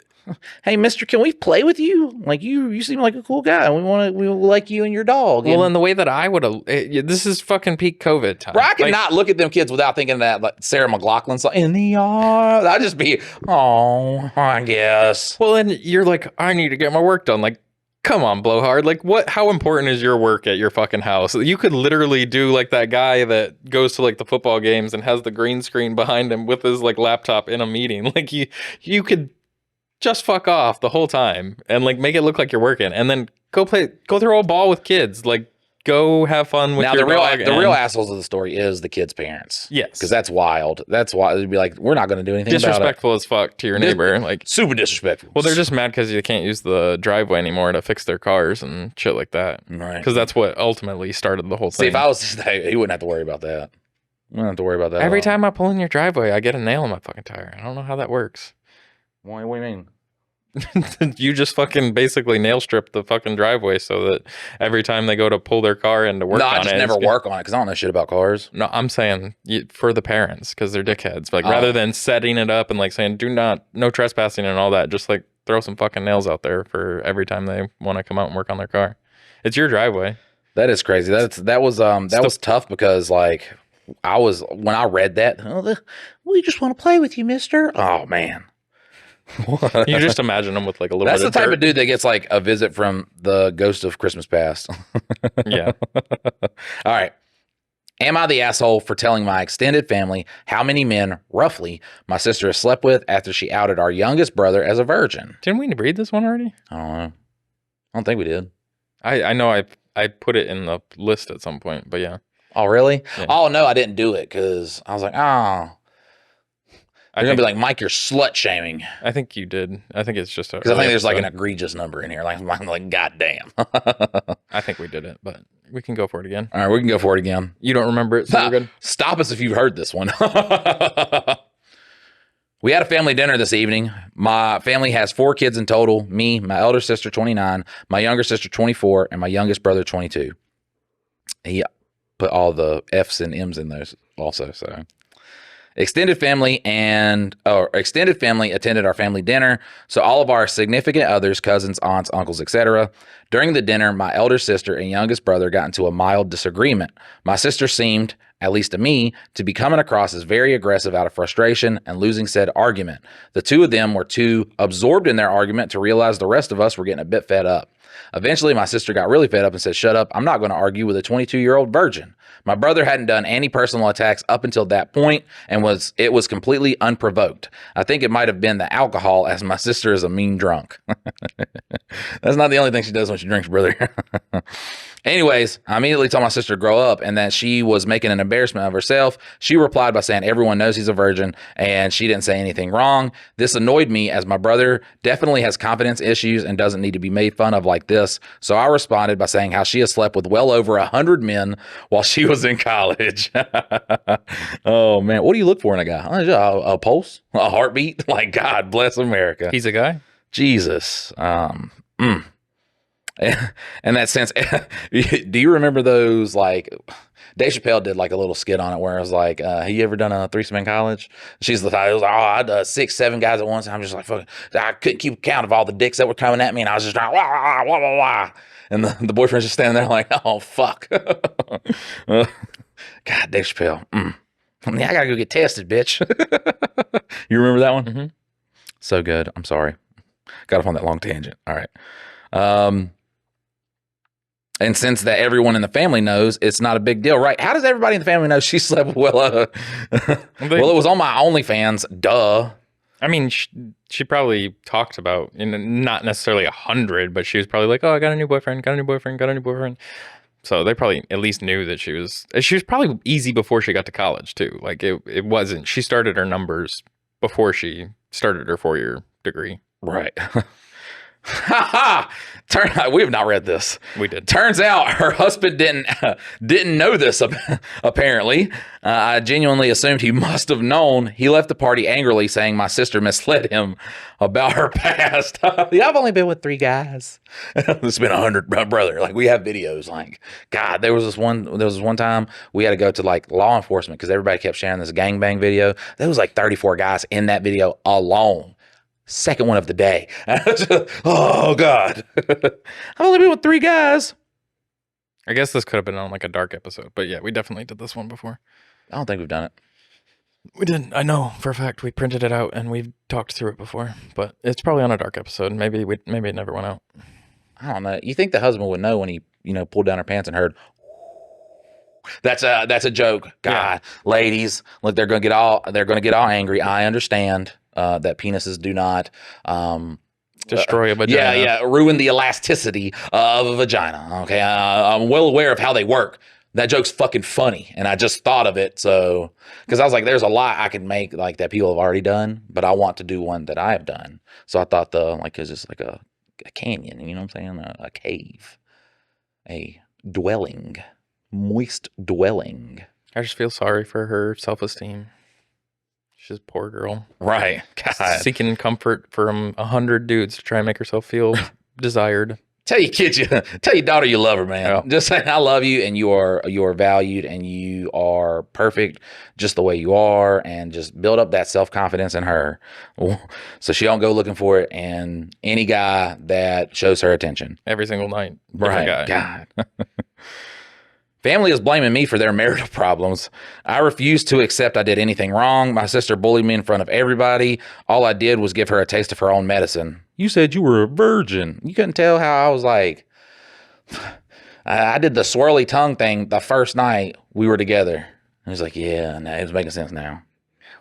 S1: hey, mister, can we play with you? Like, you seem like a cool guy. We like you and your dog.
S2: Well, in the way that I would have, this is fucking peak COVID time.
S1: Bro, I could not look at them kids without thinking that like Sarah McLachlan song, In the Yard. I'd just be, oh, I guess.
S2: Well, and you're like, I need to get my work done. Like, come on, blowhard. Like, how important is your work at your fucking house? You could literally do like that guy that goes to like the football games and has the green screen behind him with his like laptop in a meeting. Like, you could just fuck off the whole time and like make it look like you're working, and then go throw a ball with kids. Like, go have fun with your dog.
S1: The real assholes of the story is the kids' parents.
S2: Yes,
S1: because that's wild. That's why they'd be like, we're not going to do anything about it.
S2: Disrespectful as fuck to your neighbor. Like,
S1: super disrespectful.
S2: Well, they're just mad because you can't use the driveway anymore to fix their cars and shit like that.
S1: Right.
S2: Because that's what ultimately started the whole thing.
S1: See, if I was, he wouldn't have to worry about that. We don't have to worry about that.
S2: Every time I pull in your driveway, I get a nail in my fucking tire. I don't know how that works.
S1: What do you mean?
S2: You just fucking basically nail strip the fucking driveway so that every time they go to pull their car and to work on it. No, I just
S1: never work on it because I don't know shit about cars.
S2: No, I'm saying for the parents because they're dickheads. Like, rather than setting it up and like saying no trespassing and all that, just like throw some fucking nails out there for every time they want to come out and work on their car. It's your driveway.
S1: That is crazy. That was tough because like when I read that, we just want to play with you, mister. Oh man.
S2: You just imagine them with like a little
S1: That's
S2: bit
S1: the
S2: of
S1: type of dude that gets like a visit from the ghost of Christmas past.
S2: Yeah.
S1: All right. Am I the asshole for telling my extended family how many men, roughly, my sister has slept with after she outed our youngest brother as a virgin?
S2: Didn't we read this one already?
S1: I don't know. I don't think we did.
S2: I know I put it in the list at some point, but yeah.
S1: Oh, really?
S2: Yeah.
S1: Oh, no, I didn't do it because I was like, oh. They're going to be like, Mike, you're slut shaming.
S2: I think you did. I think it's just
S1: because I think there's like an egregious number in here. Like, I'm like, goddamn.
S2: I think we did it, but we can go for it again.
S1: All right, we can go for it again.
S2: You don't remember it, so we're good.
S1: Stop us if you've heard this one. We had a family dinner this evening. My family has 4 kids in total. Me, my elder sister, 29, my younger sister, 24, and my youngest brother, 22. He put all the F's and M's in those also, so... Extended family attended our family dinner, so all of our significant others, cousins, aunts, uncles, etc. During the dinner, my elder sister and youngest brother got into a mild disagreement. My sister seemed, at least to me, to be coming across as very aggressive out of frustration and losing said argument. The two of them were too absorbed in their argument to realize the rest of us were getting a bit fed up. Eventually, my sister got really fed up and said, "Shut up, I'm not going to argue with a 22-year-old virgin." My brother hadn't done any personal attacks up until that point, and it was completely unprovoked. I think it might have been the alcohol, as my sister is a mean drunk. That's not the only thing she does when she drinks, brother. Anyways, I immediately told my sister to grow up and that she was making an embarrassment of herself. She replied by saying everyone knows he's a virgin and she didn't say anything wrong. This annoyed me as my brother definitely has confidence issues and doesn't need to be made fun of like this. So I responded by saying how she has slept with well over 100 men while she was in college. Oh man, what do you look for in a guy? A pulse? A heartbeat? Like, God bless America.
S2: He's a guy?
S1: Jesus. In that sense, do you remember those, like, Dave Chappelle did like a little skit on it where it was like, have you ever done a threesome in college? She's the title. It was like, I did 6, 7 guys at once. And I'm just like, fuck, I couldn't keep count of all the dicks that were coming at me. And I was just like, wah, wah, wah, wah, wah. And the boyfriend's just standing there like, oh, fuck. God, Dave Chappelle. Yeah, I gotta go get tested, bitch. You remember that one?
S2: Mm-hmm.
S1: So good. I'm sorry. Got off on that long tangent. All right. And since that everyone in the family knows, it's not a big deal, right? How does everybody in the family know she slept with Willa? Well, it was on my OnlyFans. Duh.
S2: I mean, she probably talked about, not necessarily 100, but she was probably like, oh, I got a new boyfriend, got a new boyfriend, got a new boyfriend. So they probably at least knew that she was probably easy before she got to college too. Like it wasn't, she started her numbers before she started her 4-year degree.
S1: Right. Turn out we have not read this.
S2: We did.
S1: Turns out her husband didn't know this. Apparently, I genuinely assumed he must have known. He left the party angrily, saying my sister misled him about her past. Yeah, I've only been with 3 guys. It's been 100, brother. Like, we have videos. Like, God, there was this one time we had to go to like law enforcement because everybody kept sharing this gangbang video. There was like 34 guys in that video alone. Second one of the day. Oh, God. I've only been with 3 guys.
S2: I guess this could have been on like a dark episode, but yeah, we definitely did this one before.
S1: I don't think we've done it.
S2: We didn't. I know for a fact we printed it out and we've talked through it before, but it's probably on a dark episode. Maybe it never went out.
S1: I don't know. You think the husband would know when he, pulled down her pants and heard, that's a joke. God, yeah. Ladies, look, they're going to get all angry. I understand. That penises do not
S2: destroy a vagina.
S1: Yeah, ruin the elasticity of a vagina. Okay, I'm well aware of how they work. That joke's fucking funny, and I just thought of it. So, because I was like, there's a lot I can make like that people have already done, but I want to do one that I have done. So I thought because it's like a canyon, you know what I'm saying? A cave, a dwelling, moist dwelling.
S2: I just feel sorry for her self-esteem. She's a poor girl.
S1: Right. God.
S2: Seeking comfort from 100 dudes to try and make herself feel desired.
S1: Tell your daughter you love her, man. Yeah. Just say, I love you, and you are valued, and you are perfect just the way you are, and just build up that self-confidence in her so she don't go looking for it in any guy that shows her attention.
S2: Every single night.
S1: Right. God. Family is blaming me for their marital problems. I refuse to accept I did anything wrong. My sister bullied me in front of everybody. All I did was give her a taste of her own medicine. You said you were a virgin. You couldn't tell how I was like, I did the swirly tongue thing the first night we were together. And he's like, yeah, no, it's making sense now.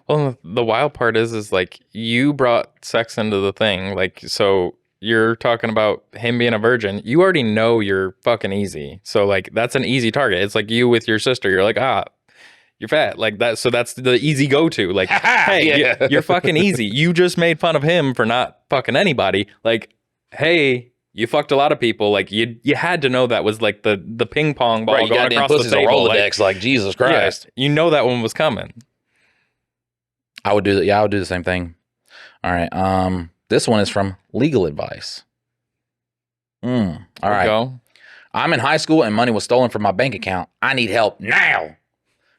S2: Well, the wild part is like you brought sex into the thing. Like, so you're talking about him being a virgin. You already know you're fucking easy. So like, that's an easy target. It's like you with your sister. You're like, you're fat. Like that. So that's the easy go-to. Like, hey, yeah. You're fucking easy. You just made fun of him for not fucking anybody. Like, hey, you fucked a lot of people. Like you had to know that was like the ping pong ball right, going across the table.
S1: Rolodex, like Jesus Christ.
S2: Yeah, you know that one was coming.
S1: I would do that. Yeah, I would do the same thing. All right. This one is from Legal Advice. All right.
S2: Go.
S1: I'm in high school and money was stolen from my bank account. I need help now.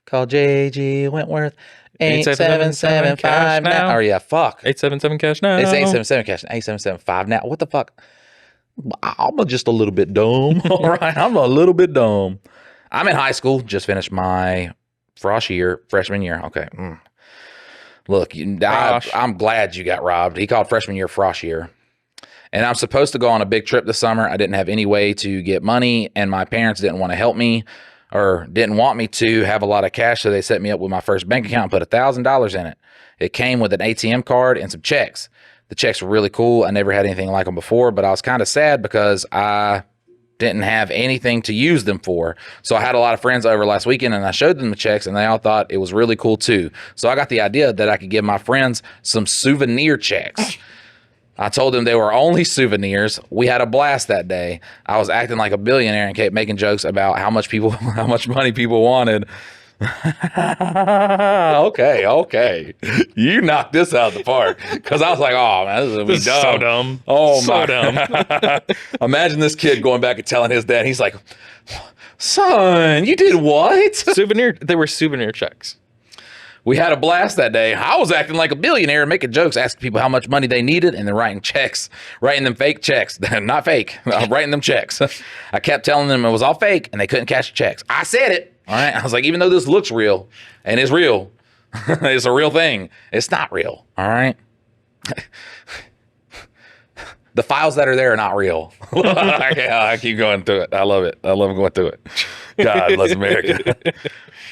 S1: Call JG Wentworth. 8775 now. Oh, yeah, fuck.
S2: 877 cash now.
S1: It's 877 cash. 8775 now. What the fuck? I'm just a little bit dumb. All right. I'm a little bit dumb. I'm in high school. Just finished my freshman year. Okay. Look, I'm glad you got robbed. He called freshman year frosh year. And I'm supposed to go on a big trip this summer. I didn't have any way to get money, and my parents didn't want to help me or didn't want me to have a lot of cash, so they set me up with my first bank account and put $1,000 in it. It came with an ATM card and some checks. The checks were really cool. I never had anything like them before, but I was kind of sad because I didn't have anything to use them for. So I had a lot of friends over last weekend and I showed them the checks and they all thought it was really cool too. So I got the idea that I could give my friends some souvenir checks. I told them they were only souvenirs. We had a blast that day. I was acting like a billionaire and kept making jokes about how much money people wanted. Okay. You knocked this out of the park. Because I was like, oh, man, this is going to be dumb.
S2: So dumb.
S1: Oh,
S2: so
S1: my.
S2: dumb.
S1: Imagine this kid going back and telling his dad. He's like, son, you did what?
S2: Souvenir. They were souvenir checks.
S1: We had a blast that day. I was acting like a billionaire and making jokes, asking people how much money they needed, and then writing checks, writing them fake checks. Not fake. Writing them checks. I kept telling them it was all fake, and they couldn't cash the checks. I said it. All right. I was like, even though this looks real and is real, it's a real thing. It's not real. All right. The files that are there are not real. I keep going through it. I love it. I love going through it. God bless America.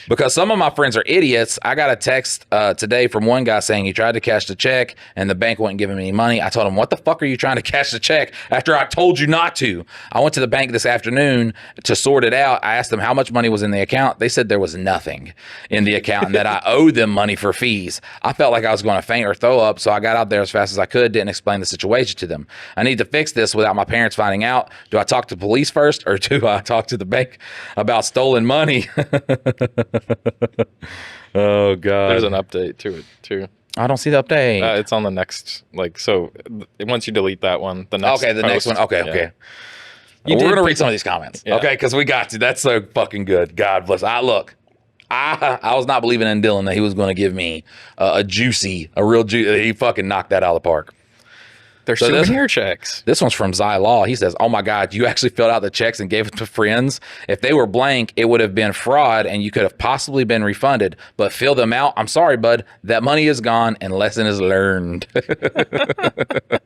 S1: Because some of my friends are idiots. I got a text today from one guy saying he tried to cash the check and the bank wouldn't give him any money. I told him, what the fuck are you trying to cash the check after I told you not to? I went to the bank this afternoon to sort it out. I asked them how much money was in the account. They said there was nothing in the account and that I owed them money for fees. I felt like I was going to faint or throw up, so I got out there as fast as I could, didn't explain the situation to them. I need to fix this without my parents finding out. Do I talk to the police first or do I talk to the bank about stolen money? Oh God!
S2: There's an update to it too.
S1: I don't see the update.
S2: It's on the next, once you delete that one, the next.
S1: Okay, the next one. Okay,
S2: yeah.
S1: okay.
S2: You
S1: We're gonna read some of these comments.
S2: Yeah.
S1: Okay, because we got to. That's so fucking good. God bless. I was not believing in Dylan that he was going to give me a real juicy. He fucking knocked that out of the park.
S2: They're souvenir checks.
S1: This one's from Zy Law. He says, oh my God, you actually filled out the checks and gave it to friends. If they were blank, it would have been fraud and you could have possibly been refunded. But fill them out. I'm sorry, bud. That money is gone and lesson is learned. The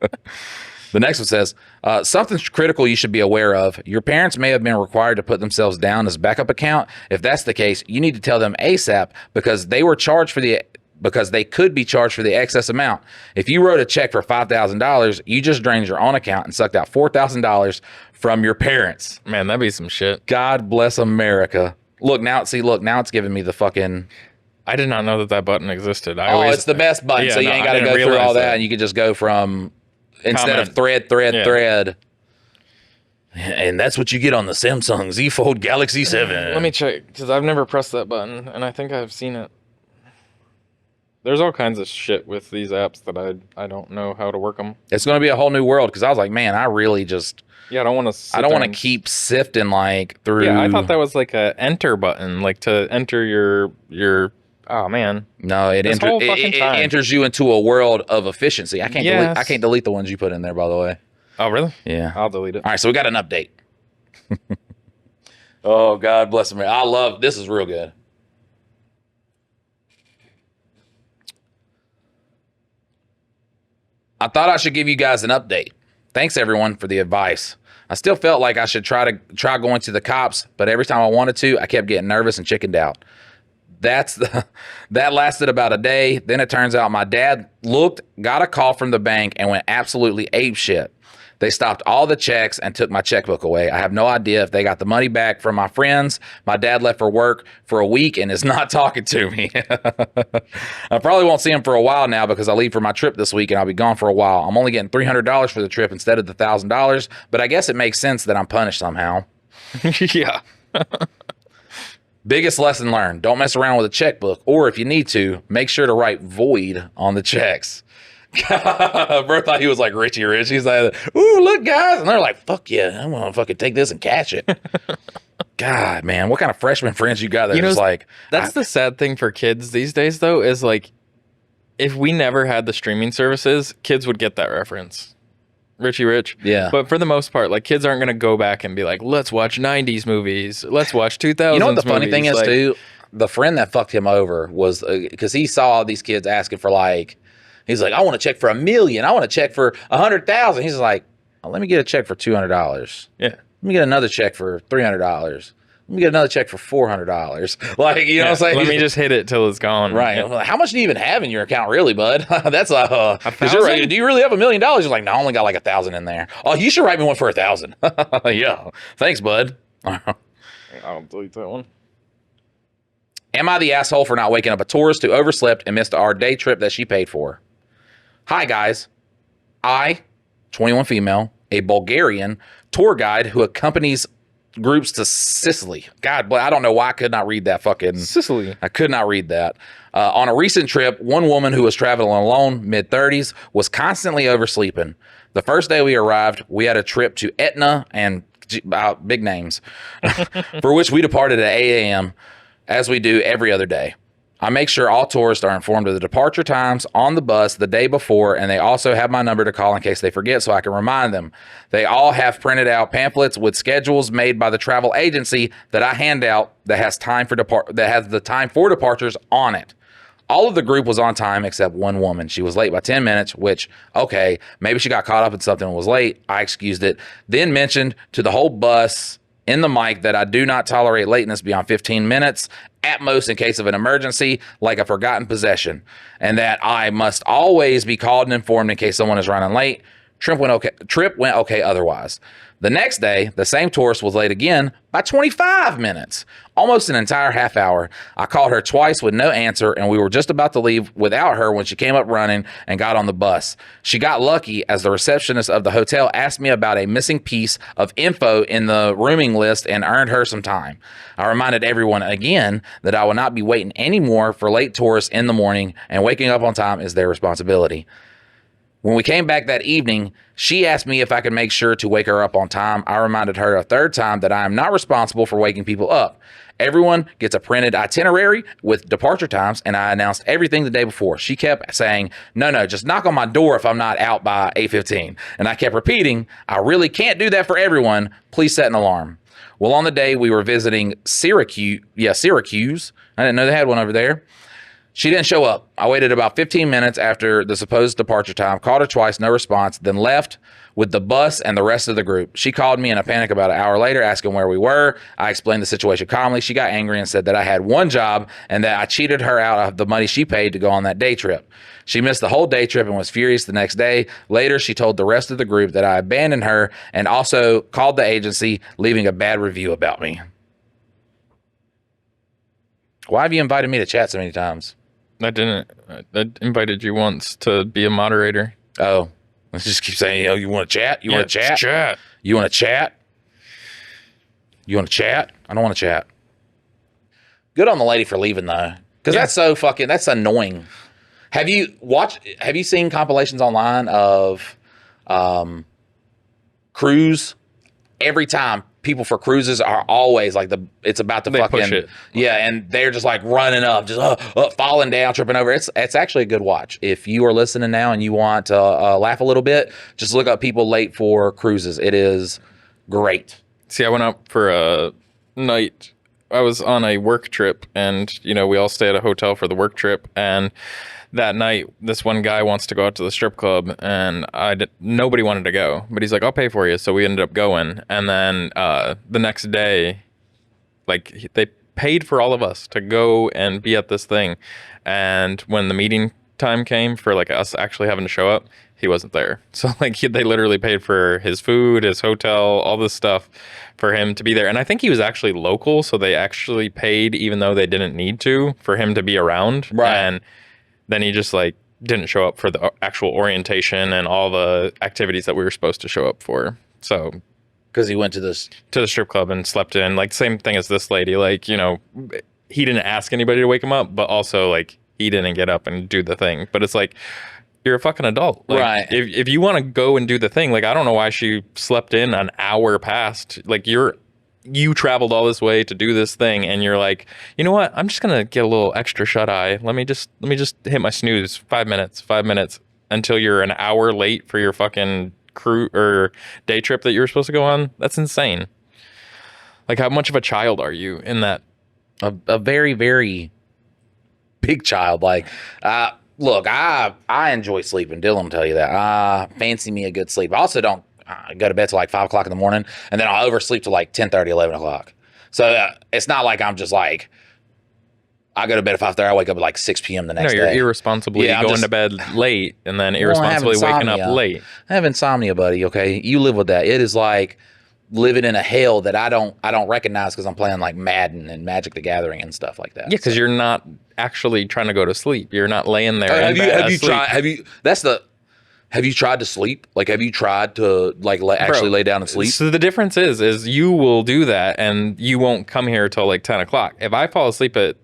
S1: next one says, something critical you should be aware of. Your parents may have been required to put themselves down as backup account. If that's the case, you need to tell them ASAP because they could be charged for the excess amount. If you wrote a check for $5,000, you just drained your own account and sucked out $4,000 from your parents.
S2: Man, that'd be some shit.
S1: God bless America. Look, now it's giving me the fucking...
S2: I did not know that button existed.
S1: It's the best button,
S2: yeah,
S1: so you ain't got to go through all that, and you can just go from, instead of thread. And that's what you get on the Samsung Z Fold Galaxy 7.
S2: Let me check, because I've never pressed that button, and I think I've seen it. There's all kinds of shit with these apps that I don't know how to work them.
S1: It's going to be a whole new world because I was like, man, I really just...
S2: Yeah, I don't want to...
S1: I don't want to keep sifting through...
S2: Yeah, I thought that was like a enter button, like to enter your... Oh, man.
S1: No, it enters you into a world of efficiency. I can't delete the ones you put in there, by the way.
S2: Oh, really?
S1: Yeah.
S2: I'll delete it.
S1: All right, so we got an update. Oh, God bless me. This is real good. I thought I should give you guys an update. Thanks, everyone, for the advice. I still felt like I should try going to the cops, but every time I wanted to, I kept getting nervous and chickened out. That lasted about a day. Then it turns out my dad got a call from the bank, and went absolutely apeshit. They stopped all the checks and took my checkbook away. I have no idea if they got the money back from my friends. My dad left for work for a week and is not talking to me. I probably won't see him for a while now because I leave for my trip this week and I'll be gone for a while. I'm only getting $300 for the trip instead of the $1,000, but I guess it makes sense that I'm punished somehow.
S2: Yeah.
S1: Biggest lesson learned. Don't mess around with a checkbook, or if you need to, make sure to write void on the checks. Bro thought he was like Richie Rich. He's like, ooh, look, guys. And they're like, fuck yeah, I'm going to fucking take this and cash it. God, man, what kind of freshman friends you got that just like...
S2: That's the sad thing for kids these days, though, is like, if we never had the streaming services, kids would get that reference. Richie Rich.
S1: Yeah.
S2: But for the most part, like, kids aren't going to go back and be like, let's watch 90s movies. Let's watch 2000s movies.
S1: You know what the funny thing is, too? The friend that fucked him over was... Because he saw all these kids asking for, like... He's like, I want to check for $1 million. I want to check for 100,000. He's like, oh, let me get a check for $200.
S2: Yeah.
S1: Let me get another check for $300. Let me get another check for $400. Like, you know what I'm saying?
S2: Let me just hit it till it's gone.
S1: Right.
S2: Yeah.
S1: How much do you even have in your account, really, bud? That's
S2: $1,000?
S1: Do you really have $1 million? You're like, no, I only got like 1,000 in there. Oh, you should write me one for 1,000. Yeah. Thanks, bud.
S2: I'll delete that one.
S1: Am I the asshole for not waking up a tourist who overslept and missed our day trip that she paid for? Hi, guys. I, 21 female, a Bulgarian tour guide who accompanies groups to Sicily. God, but I don't know why I could not read that fucking
S2: Sicily.
S1: I could not read that. On a recent trip, one woman who was traveling alone, mid-30s, was constantly oversleeping. The first day we arrived, we had a trip to Etna and big names, for which we departed at 8 a.m., as we do every other day. I make sure all tourists are informed of the departure times on the bus the day before, and they also have my number to call in case they forget so I can remind them. They all have printed out pamphlets with schedules made by the travel agency that I hand out that has the time for departures on it. All of the group was on time except one woman. She was late by 10 minutes, which, okay, maybe she got caught up in something and was late. I excused it. Then mentioned to the whole bus in the mic that I do not tolerate lateness beyond 15 minutes, at most in case of an emergency, like a forgotten possession, and that I must always be called and informed in case someone is running late. Trip went okay otherwise. The next day, the same tourist was late again by 25 minutes, almost an entire half hour. I called her twice with no answer, and we were just about to leave without her when she came up running and got on the bus. She got lucky as the receptionist of the hotel asked me about a missing piece of info in the rooming list and earned her some time. I reminded everyone again that I will not be waiting anymore for late tourists in the morning, and waking up on time is their responsibility. When we came back that evening, she asked me if I could make sure to wake her up on time. I reminded her a third time that I am not responsible for waking people up. Everyone gets a printed itinerary with departure times, and I announced everything the day before. She kept saying, no, just knock on my door if I'm not out by 8:15. And I kept repeating, I really can't do that for everyone. Please set an alarm. Well, on the day we were visiting Syracuse. I didn't know they had one over there. She didn't show up. I waited about 15 minutes after the supposed departure time, called her twice, no response, then left with the bus and the rest of the group. She called me in a panic about an hour later, asking where we were. I explained the situation calmly. She got angry and said that I had one job and that I cheated her out of the money she paid to go on that day trip. She missed the whole day trip and was furious the next day. Later, she told the rest of the group that I abandoned her and also called the agency, leaving a bad review about me. Why have you invited me to chat so many times?
S2: I didn't. I invited you once to be a moderator.
S1: Oh, let's just keep saying, you want to chat? You want to chat?
S2: Chat.
S1: You want to chat? You want to chat? I don't want to chat. Good on the lady for leaving though, because that's annoying. Have you seen compilations online of cruise? Every time people for cruises are always like it's about to fucking push it. Yeah, and they're just like running up, just falling down, tripping over. It's actually a good watch. If you are listening now and you want to laugh a little bit, just look up people late for cruises. It is great.
S2: See, I went out for a night. I was on a work trip, and we all stay at a hotel for the work trip, and that night, this one guy wants to go out to the strip club, and nobody wanted to go. But he's like, I'll pay for you. So we ended up going. And then the next day, they paid for all of us to go and be at this thing. And when the meeting time came for us actually having to show up, he wasn't there. So they literally paid for his food, his hotel, all this stuff for him to be there. And I think he was actually local, so they actually paid, even though they didn't need to, for him to be around.
S1: Right.
S2: And then he just didn't show up for the actual orientation and all the activities that we were supposed to show up for. So
S1: because he went to the
S2: strip club and slept in, same thing as this lady. He didn't ask anybody to wake him up, but also he didn't get up and do the thing. But it's you're a fucking adult.
S1: Right.
S2: If you want to go and do the thing, I don't know why she slept in an hour past. You traveled all this way to do this thing, and you're like, you know what? I'm just gonna get a little extra shut eye. Let me just hit my snooze 5 minutes until you're an hour late for your fucking crew or day trip that you were supposed to go on. That's insane. How much of a child are you in that?
S1: A very, very big child. Look, I enjoy sleeping. Dylan will tell you that. I fancy me a good sleep. I also don't go to bed till 5 o'clock in the morning, and then I'll oversleep till 10:30, 11 o'clock. So it's not like I'm just I go to bed at 5:30, I wake up at 6 p.m. the next day.
S2: No, you're irresponsibly going to bed late and then irresponsibly waking up late.
S1: I have insomnia, buddy, okay? You live with that. It is living in a hell that I don't recognize because I'm playing Madden and Magic the Gathering and stuff like that.
S2: Yeah, because you're not actually trying to go to sleep. You're not laying there.
S1: Have you tried? Have you tried to sleep? Like, have you tried to actually lay down and sleep?
S2: So the difference is you will do that and you won't come here till like 10 o'clock. If I fall asleep at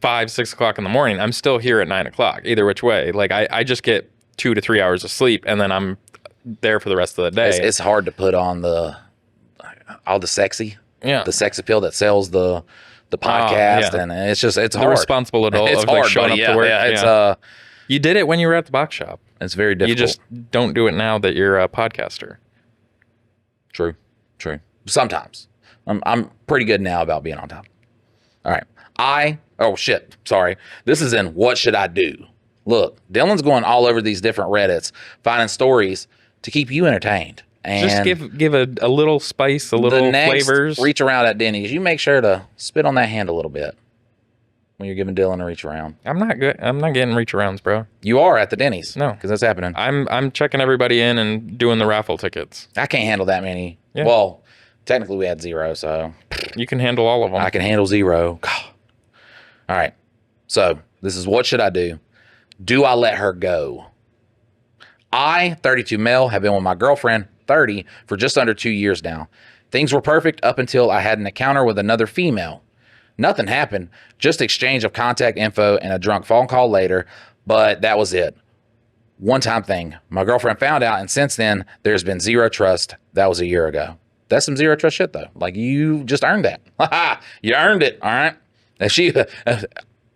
S2: 5, 6 o'clock in the morning, I'm still here at 9 o'clock, either which way. Like I just get 2 to 3 hours of sleep and then I'm there for the rest of the day.
S1: It's hard to put on all the sexy, the sex appeal that sells the podcast, and it's
S2: the
S1: hard.
S2: Responsible adult
S1: It's
S2: of
S1: hard,
S2: like showing
S1: buddy.
S2: up to work.
S1: It's
S2: you did it when you were at the box shop.
S1: it's very difficult.
S2: You just don't do it now that you're a podcaster.
S1: True. Sometimes I'm pretty good now about being on top. All right, oh shit, sorry. This is in what should I do? Look, Dylan's going all over these different Reddits, finding stories to keep you entertained. And
S2: just give a little spice, a little
S1: the next
S2: flavors.
S1: Reach around at Denny's, you make sure to spit on that hand a little bit when you're giving Dylan a reach around.
S2: I'm not good. I'm not getting reach arounds, bro.
S1: You are at the Denny's.
S2: No,
S1: because that's happening.
S2: I'm checking everybody in and doing the raffle tickets.
S1: I can't handle that many.
S2: Yeah.
S1: Well, technically we had 0, so
S2: You can handle all of them.
S1: I can handle 0. God. All right. So this is what should I do? Do I let her go? I, 32 male, have been with my girlfriend, 30, for just under 2 years now. Things were perfect up until I had an encounter with another female. Nothing happened, just exchange of contact info and a drunk phone call later, but that was it. One-time thing. My girlfriend found out, and since then, there's been 0 trust. That was a year ago. That's some 0 trust shit, though. Like, you just earned that. You earned it, all right? And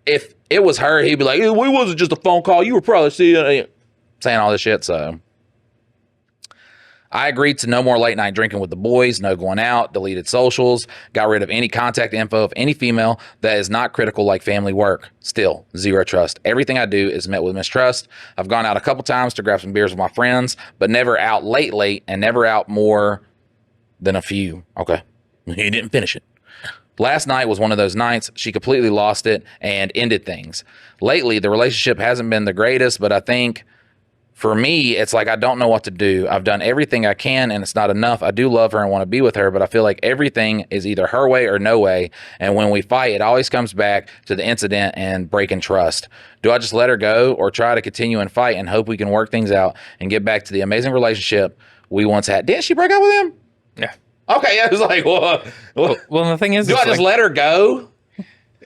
S1: if it was her, he'd be like, it wasn't just a phone call. You were probably saying all this shit, so... I agreed to no more late night drinking with the boys, no going out, deleted socials, got rid of any contact info of any female that is not critical like family work. Still, 0 trust. Everything I do is met with mistrust. I've gone out a couple times to grab some beers with my friends, but never out late, and never out more than a few. Okay, you didn't finish it. Last night was one of those nights. She completely lost it and ended things. Lately, the relationship hasn't been the greatest, but I think... for me, it's like I don't know what to do. I've done everything I can, and it's not enough. I do love her and want to be with her, but I feel like everything is either her way or no way. And when we fight, it always comes back to the incident and breaking trust. Do I just let her go or try to continue and fight and hope we can work things out and get back to the amazing relationship we once had? Didn't she break up with him?
S2: Yeah.
S1: Okay, I was like, well,
S2: the thing is,
S1: do I just let her go?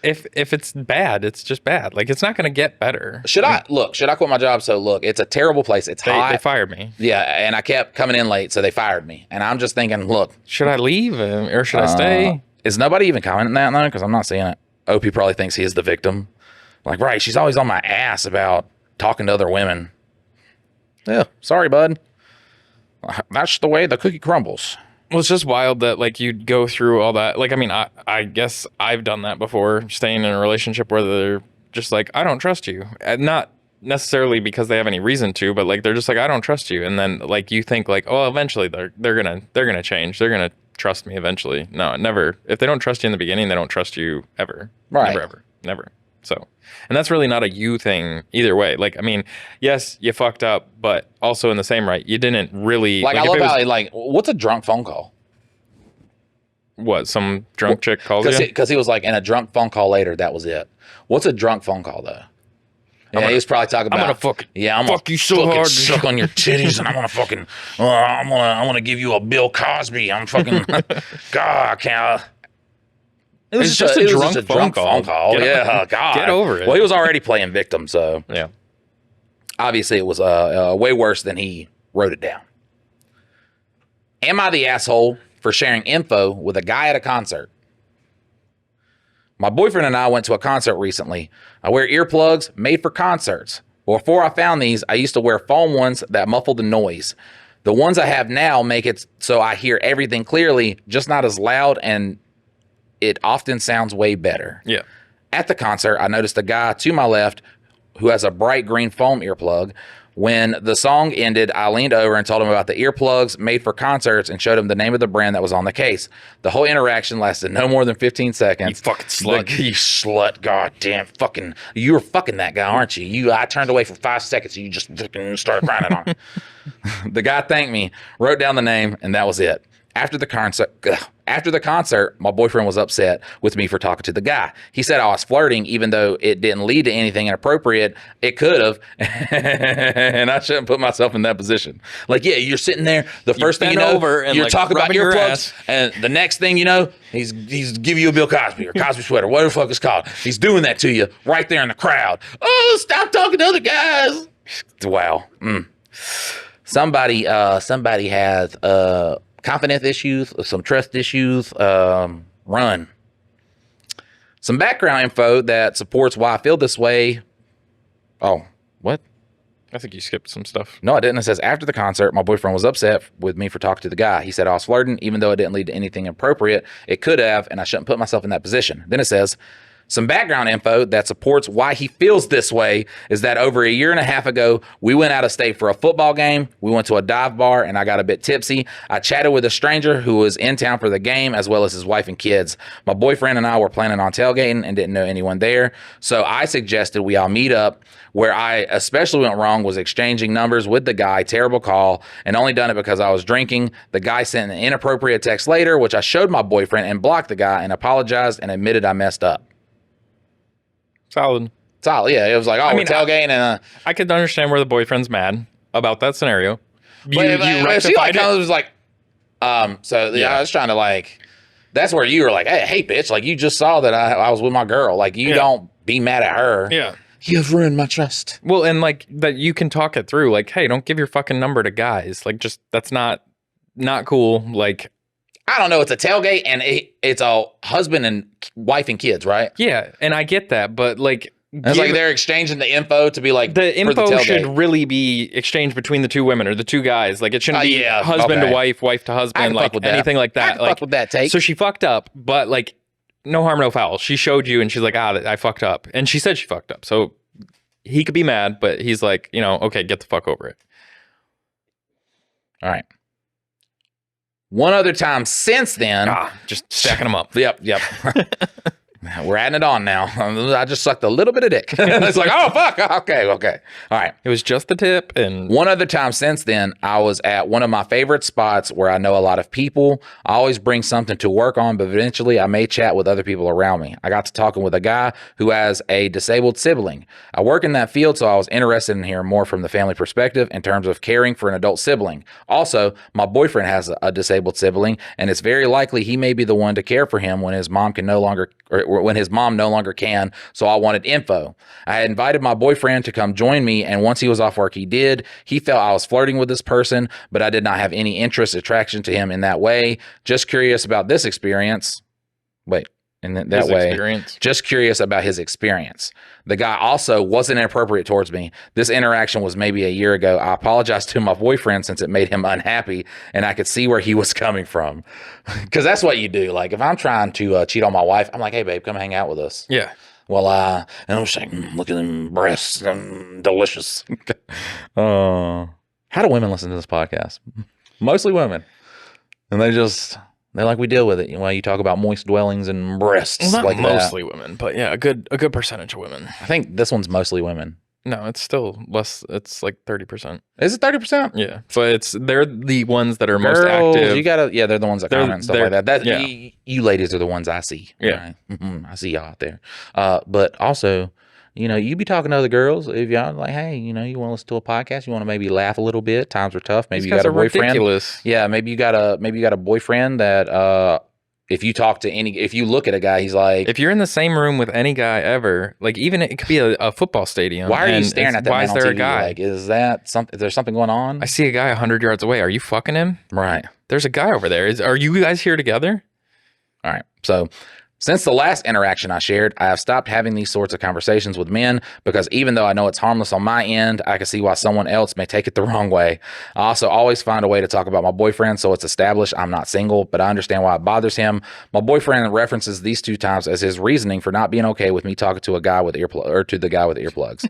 S2: If it's bad, it's just bad. Like, it's not going to get better.
S1: Should I quit my job? So look, it's a terrible place. It's hot.
S2: They fired me.
S1: Yeah, and I kept coming in late, so they fired me. And I'm just thinking, look,
S2: should I leave or should I stay?
S1: Is nobody even commenting that though? Because I'm not seeing it. OP probably thinks he is the victim. Like, right, she's always on my ass about talking to other women. Yeah, sorry, bud. That's the way the cookie crumbles.
S2: Well, it's just wild that like you'd go through all that. Like, I mean, I guess I've done that before, staying in a relationship where they're just like, I don't trust you. And not necessarily because they have any reason to, but like they're just like, I don't trust you. And then like you think like, oh, eventually they're gonna change. They're gonna trust me eventually. No, never. If they don't trust you in the beginning, they don't trust you ever.
S1: Right.
S2: Never. So, and that's really not a you thing either way. Like, I mean, yes, you fucked up, but also in the same right, you didn't really
S1: like I love how like, what's a drunk phone call?
S2: What, some drunk chick called you?
S1: Because he was like, in a drunk phone call later, that was it. What's a drunk phone call though? Yeah, he was probably talking about.
S2: I'm gonna
S1: fuck
S2: you so hard,
S1: suck on your titties, and I'm gonna fucking, I'm gonna give you a Bill Cosby. I'm fucking, God, I can't. It was just a drunk phone call. Yeah, God,
S2: get over it.
S1: Well, he was already playing victim, so
S2: yeah.
S1: Obviously, it was way worse than he wrote it down. Am I the asshole for sharing info with a guy at a concert? My boyfriend and I went to a concert recently. I wear earplugs made for concerts. Before I found these, I used to wear foam ones that muffle the noise. The ones I have now make it so I hear everything clearly, just not as loud, and it often sounds way better.
S2: Yeah.
S1: At the concert, I noticed a guy to my left who has a bright green foam earplug. When the song ended, I leaned over and told him about the earplugs made for concerts and showed him the name of the brand that was on the case. The whole interaction lasted no more than 15 seconds.
S2: You fucking slut.
S1: You slut. Goddamn fucking. You were fucking that guy, aren't you? I turned away for 5 seconds and you just fucking started grinding on. The guy thanked me, wrote down the name, and that was it. After the concert, my boyfriend was upset with me for talking to the guy. He said I was flirting, even though it didn't lead to anything inappropriate. It could have, and I shouldn't put myself in that position. Like, yeah, you're sitting there. The first thing you know, you're like talking about earplugs, and the next thing you know, he's giving you a Bill Cosby or Cosby sweater, whatever the fuck it's called. He's doing that to you right there in the crowd. Oh, stop talking to other guys. Wow. Somebody has confidence issues, some trust issues. Run. Some background info that supports why I feel this way. Oh, what?
S2: I think you skipped some stuff.
S1: No, I didn't. It says, after the concert, my boyfriend was upset with me for talking to the guy. He said I was flirting, even though it didn't lead to anything inappropriate. It could have, and I shouldn't put myself in that position. Then it says, some background info that supports why he feels this way is that over a year and a half ago, we went out of state for a football game. We went to a dive bar and I got a bit tipsy. I chatted with a stranger who was in town for the game, as well as his wife and kids. My boyfriend and I were planning on tailgating and didn't know anyone there. So I suggested we all meet up. Where I especially went wrong was exchanging numbers with the guy, terrible call, and only done it because I was drinking. The guy sent an inappropriate text later, which I showed my boyfriend and blocked the guy and apologized and admitted I messed up.
S2: Solid.
S1: Yeah. It was like, we're tailgating, and
S2: I could understand where the boyfriend's mad about that scenario.
S1: She was like, I was trying to like, that's where you were like, hey, bitch, like you just saw that I was with my girl. Like you don't be mad at her.
S2: Yeah.
S1: You've ruined my trust.
S2: Well, and like that you can talk it through. Like, hey, don't give your fucking number to guys. Like, just that's not cool. Like,
S1: I don't know. It's a tailgate, and it's a husband and wife and kids, right?
S2: Yeah, and I get that, but like,
S1: it's like they're exchanging the info to be like
S2: the info should really be exchanged between the two women or the two guys. Like, it shouldn't be husband to wife, wife to husband, like anything like that.
S1: I can fuck with that take.
S2: So she fucked up, but like, no harm, no foul. She showed you, and she's like, I fucked up, and she said she fucked up. So he could be mad, but he's like, okay, get the fuck over it.
S1: All right. One other time since then.
S2: Just stacking them up.
S1: Yep. We're adding it on now. I just sucked a little bit of dick. It's like, oh, fuck. Okay. All right.
S2: It was just the tip. And
S1: one other time since then, I was at one of my favorite spots where I know a lot of people. I always bring something to work on, but eventually I may chat with other people around me. I got to talking with a guy who has a disabled sibling. I work in that field, so I was interested in hearing more from the family perspective in terms of caring for an adult sibling. Also, my boyfriend has a disabled sibling, and it's very likely he may be the one to care for him when his mom no longer can, so I wanted info. I had invited my boyfriend to come join me, and once he was off work, he did. He felt I was flirting with this person, but I did not have any interest, attraction to him in that way. Just curious about this experience. Just curious about his experience. The guy also wasn't inappropriate towards me. This interaction was maybe a year ago. I apologized to my boyfriend since it made him unhappy, and I could see where he was coming from. Because that's what you do. Like, if I'm trying to cheat on my wife, I'm like, hey, babe, come hang out with us.
S2: Yeah.
S1: Well, and I'm just like, look at them breasts, delicious. How do women listen to this podcast? Mostly women. And they're like, we deal with it. You talk about moist dwellings and breasts.
S2: Well, not
S1: like
S2: mostly
S1: that.
S2: Women, but yeah, a good percentage of women.
S1: I think this one's mostly women.
S2: No, it's still less. It's like 30%.
S1: Is it 30%?
S2: Yeah. So they're the ones that are most active.
S1: They're the ones that comment and stuff like that. You ladies are the ones I see.
S2: Yeah.
S1: Right? Mm-hmm. I see y'all out there. But also, you be talking to other girls if y'all like, hey, you want to listen to a podcast, you want to maybe laugh a little bit. Times are tough. Maybe you got a boyfriend.
S2: Ridiculous.
S1: Yeah, maybe you got a boyfriend that if you look at a guy, he's like,
S2: if you're in the same room with any guy ever, like even it could be a football stadium.
S1: Why are you staring at that man on TV?
S2: Why is there a guy?
S1: Like, is there something going on?
S2: I see a guy 100 yards away. Are you fucking him?
S1: Right.
S2: There's a guy over there. Are you guys here together?
S1: All right. So since the last interaction I shared, I have stopped having these sorts of conversations with men because even though I know it's harmless on my end, I can see why someone else may take it the wrong way. I also always find a way to talk about my boyfriend, so it's established I'm not single, but I understand why it bothers him. My boyfriend references these 2 times as his reasoning for not being okay with me talking to the guy with earplugs.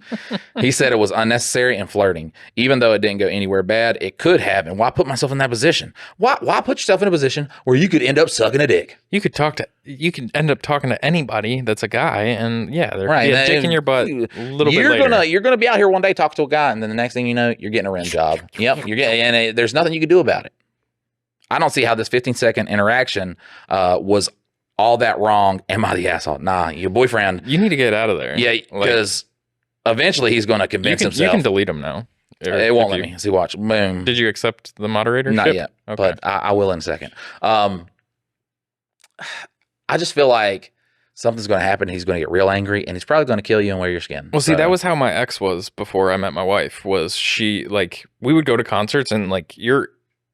S1: He said it was unnecessary and flirting. Even though it didn't go anywhere bad, it could have, and why put myself in that position? Why put yourself in a position where you could end up sucking a dick?
S2: You could end up talking to anybody that's a guy, and they're a dick in your butt a little bit later.
S1: You're gonna be out here one day talking to a guy, and then the next thing you know, you're getting a rim job. Yep, you're getting, and there's nothing you can do about it. I don't see how this 15-second interaction was all that wrong. Am I the asshole? Nah, your boyfriend.
S2: You need to get out of there.
S1: Yeah, because eventually he's going to convince himself.
S2: You can delete him now.
S1: It won't let me. See, watch. Boom.
S2: Did you accept the moderatorship?
S1: Not yet,
S2: okay.
S1: but I will in a second. I just feel like something's going to happen. He's going to get real angry, and he's probably going to kill you and wear your skin.
S2: Well, see, that was how my ex was before I met my wife. Was she like we would go to concerts and like you're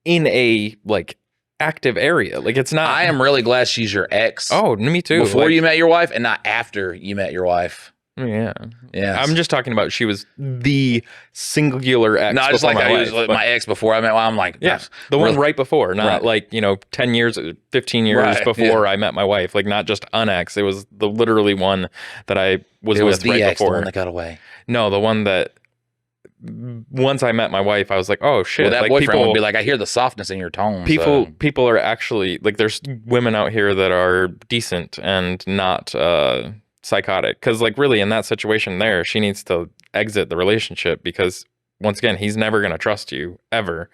S2: in a like active area. Like it's not.
S1: I am really glad she's your ex.
S2: Oh, me too.
S1: Before you met your wife, and not after you met your wife.
S2: Yeah.
S1: I'm
S2: just talking about she was the singular ex.
S1: No, I just like how he was my ex before I met. I'm like,
S2: yeah, the one right before, not like 10 years, 15 years before I met my wife. Like not just an ex. It was the literally one that I was with
S1: the
S2: right
S1: ex,
S2: before.
S1: The one that got away.
S2: No, the one that once I met my wife, I was like, oh shit.
S1: Well, that
S2: like,
S1: boyfriend would be like, I hear the softness in your tone.
S2: People are actually like, there's women out here that are decent and not psychotic, because like really in that situation there, she needs to exit the relationship, because once again, he's never going to trust you ever.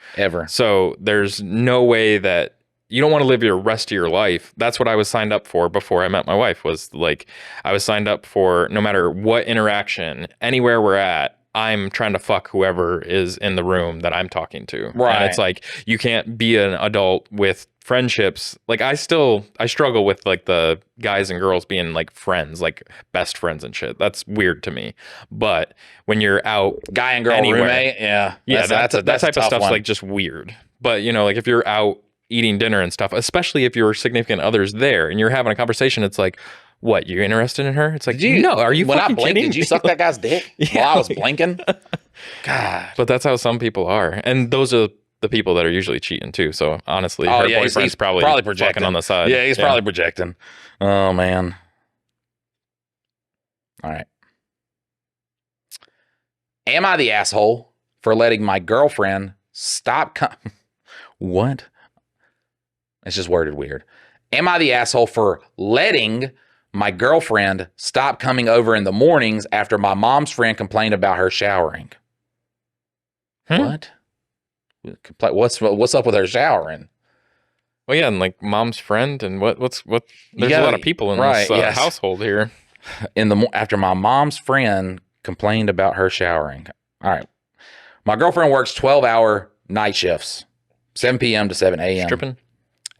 S2: So there's no way that you don't want to live your rest of your life. That's what I was signed up for before I met my wife, was like I was signed up for no matter what interaction, anywhere we're at, I'm trying to fuck whoever is in the room that I'm talking to.
S1: Right.
S2: And it's like, you can't be an adult with friendships. Like I struggle with like the guys and girls being like friends, like best friends and shit. That's weird to me. But when you're out,
S1: guy and girl roommate, yeah,
S2: that type of stuff's
S1: one.
S2: like just weird. But like if you're out eating dinner and stuff, especially if your significant other's there and you're having a conversation, it's like, what, you're interested in her? It's like, no, are you fucking kidding?
S1: Did you suck that guy's dick while I was blinking? God.
S2: But that's how some people are. And those are the people that are usually cheating too. So honestly, her boyfriend's probably projecting. Fucking on the side.
S1: Yeah, he's probably projecting. Oh, man. All right. Am I the asshole for letting my girlfriend stop What? It's just worded weird. Am I the asshole for letting my girlfriend stop coming over in the mornings after my mom's friend complained about her showering? What? What's up with her showering?
S2: Well, yeah, and like mom's friend, and what? There's a lot of people in this household here.
S1: After my mom's friend complained about her showering. All right, my girlfriend works 12-hour night shifts, 7 p.m. to 7 a.m.
S2: Stripping.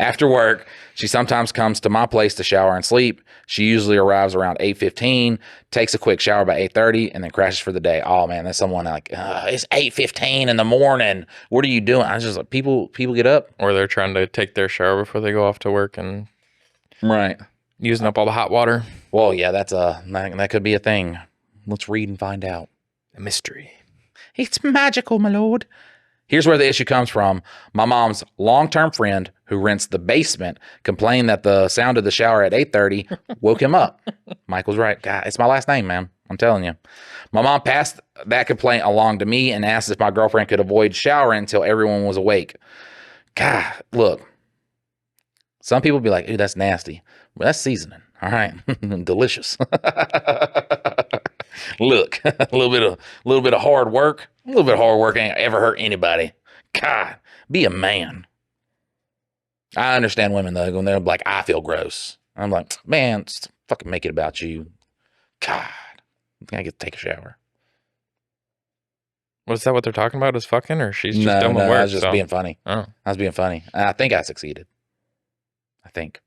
S1: After work, she sometimes comes to my place to shower and sleep. She usually arrives around 8:15, takes a quick shower by 8:30, and then crashes for the day. Oh man, there's someone like, it's 8:15 in the morning. What are you doing? I was just like, people get up,
S2: or they're trying to take their shower before they go off to work and using up all the hot water.
S1: Well, yeah, that could be a thing. Let's read and find out.
S2: A mystery.
S1: It's magical, my lord. Here's where the issue comes from. My mom's long-term friend who rents the basement complained that the sound of the shower at 8:30 woke him up. Michael's right. God, it's my last name, man. I'm telling you. My mom passed that complaint along to me and asked if my girlfriend could avoid showering until everyone was awake. God, look. Some people be like, "Ooh, that's nasty." Well, that's seasoning. All right. Delicious. Look, a little bit of hard work. A little bit of hard work ain't ever hurt anybody. God, be a man. I understand women though when they're like, I feel gross. I'm like, man, just fucking make it about you. God, I get to take a shower.
S2: Was that what they're talking about? Is fucking, or she's just done with work?
S1: I was just being funny.
S2: Oh,
S1: I was being funny. I think I succeeded. I think.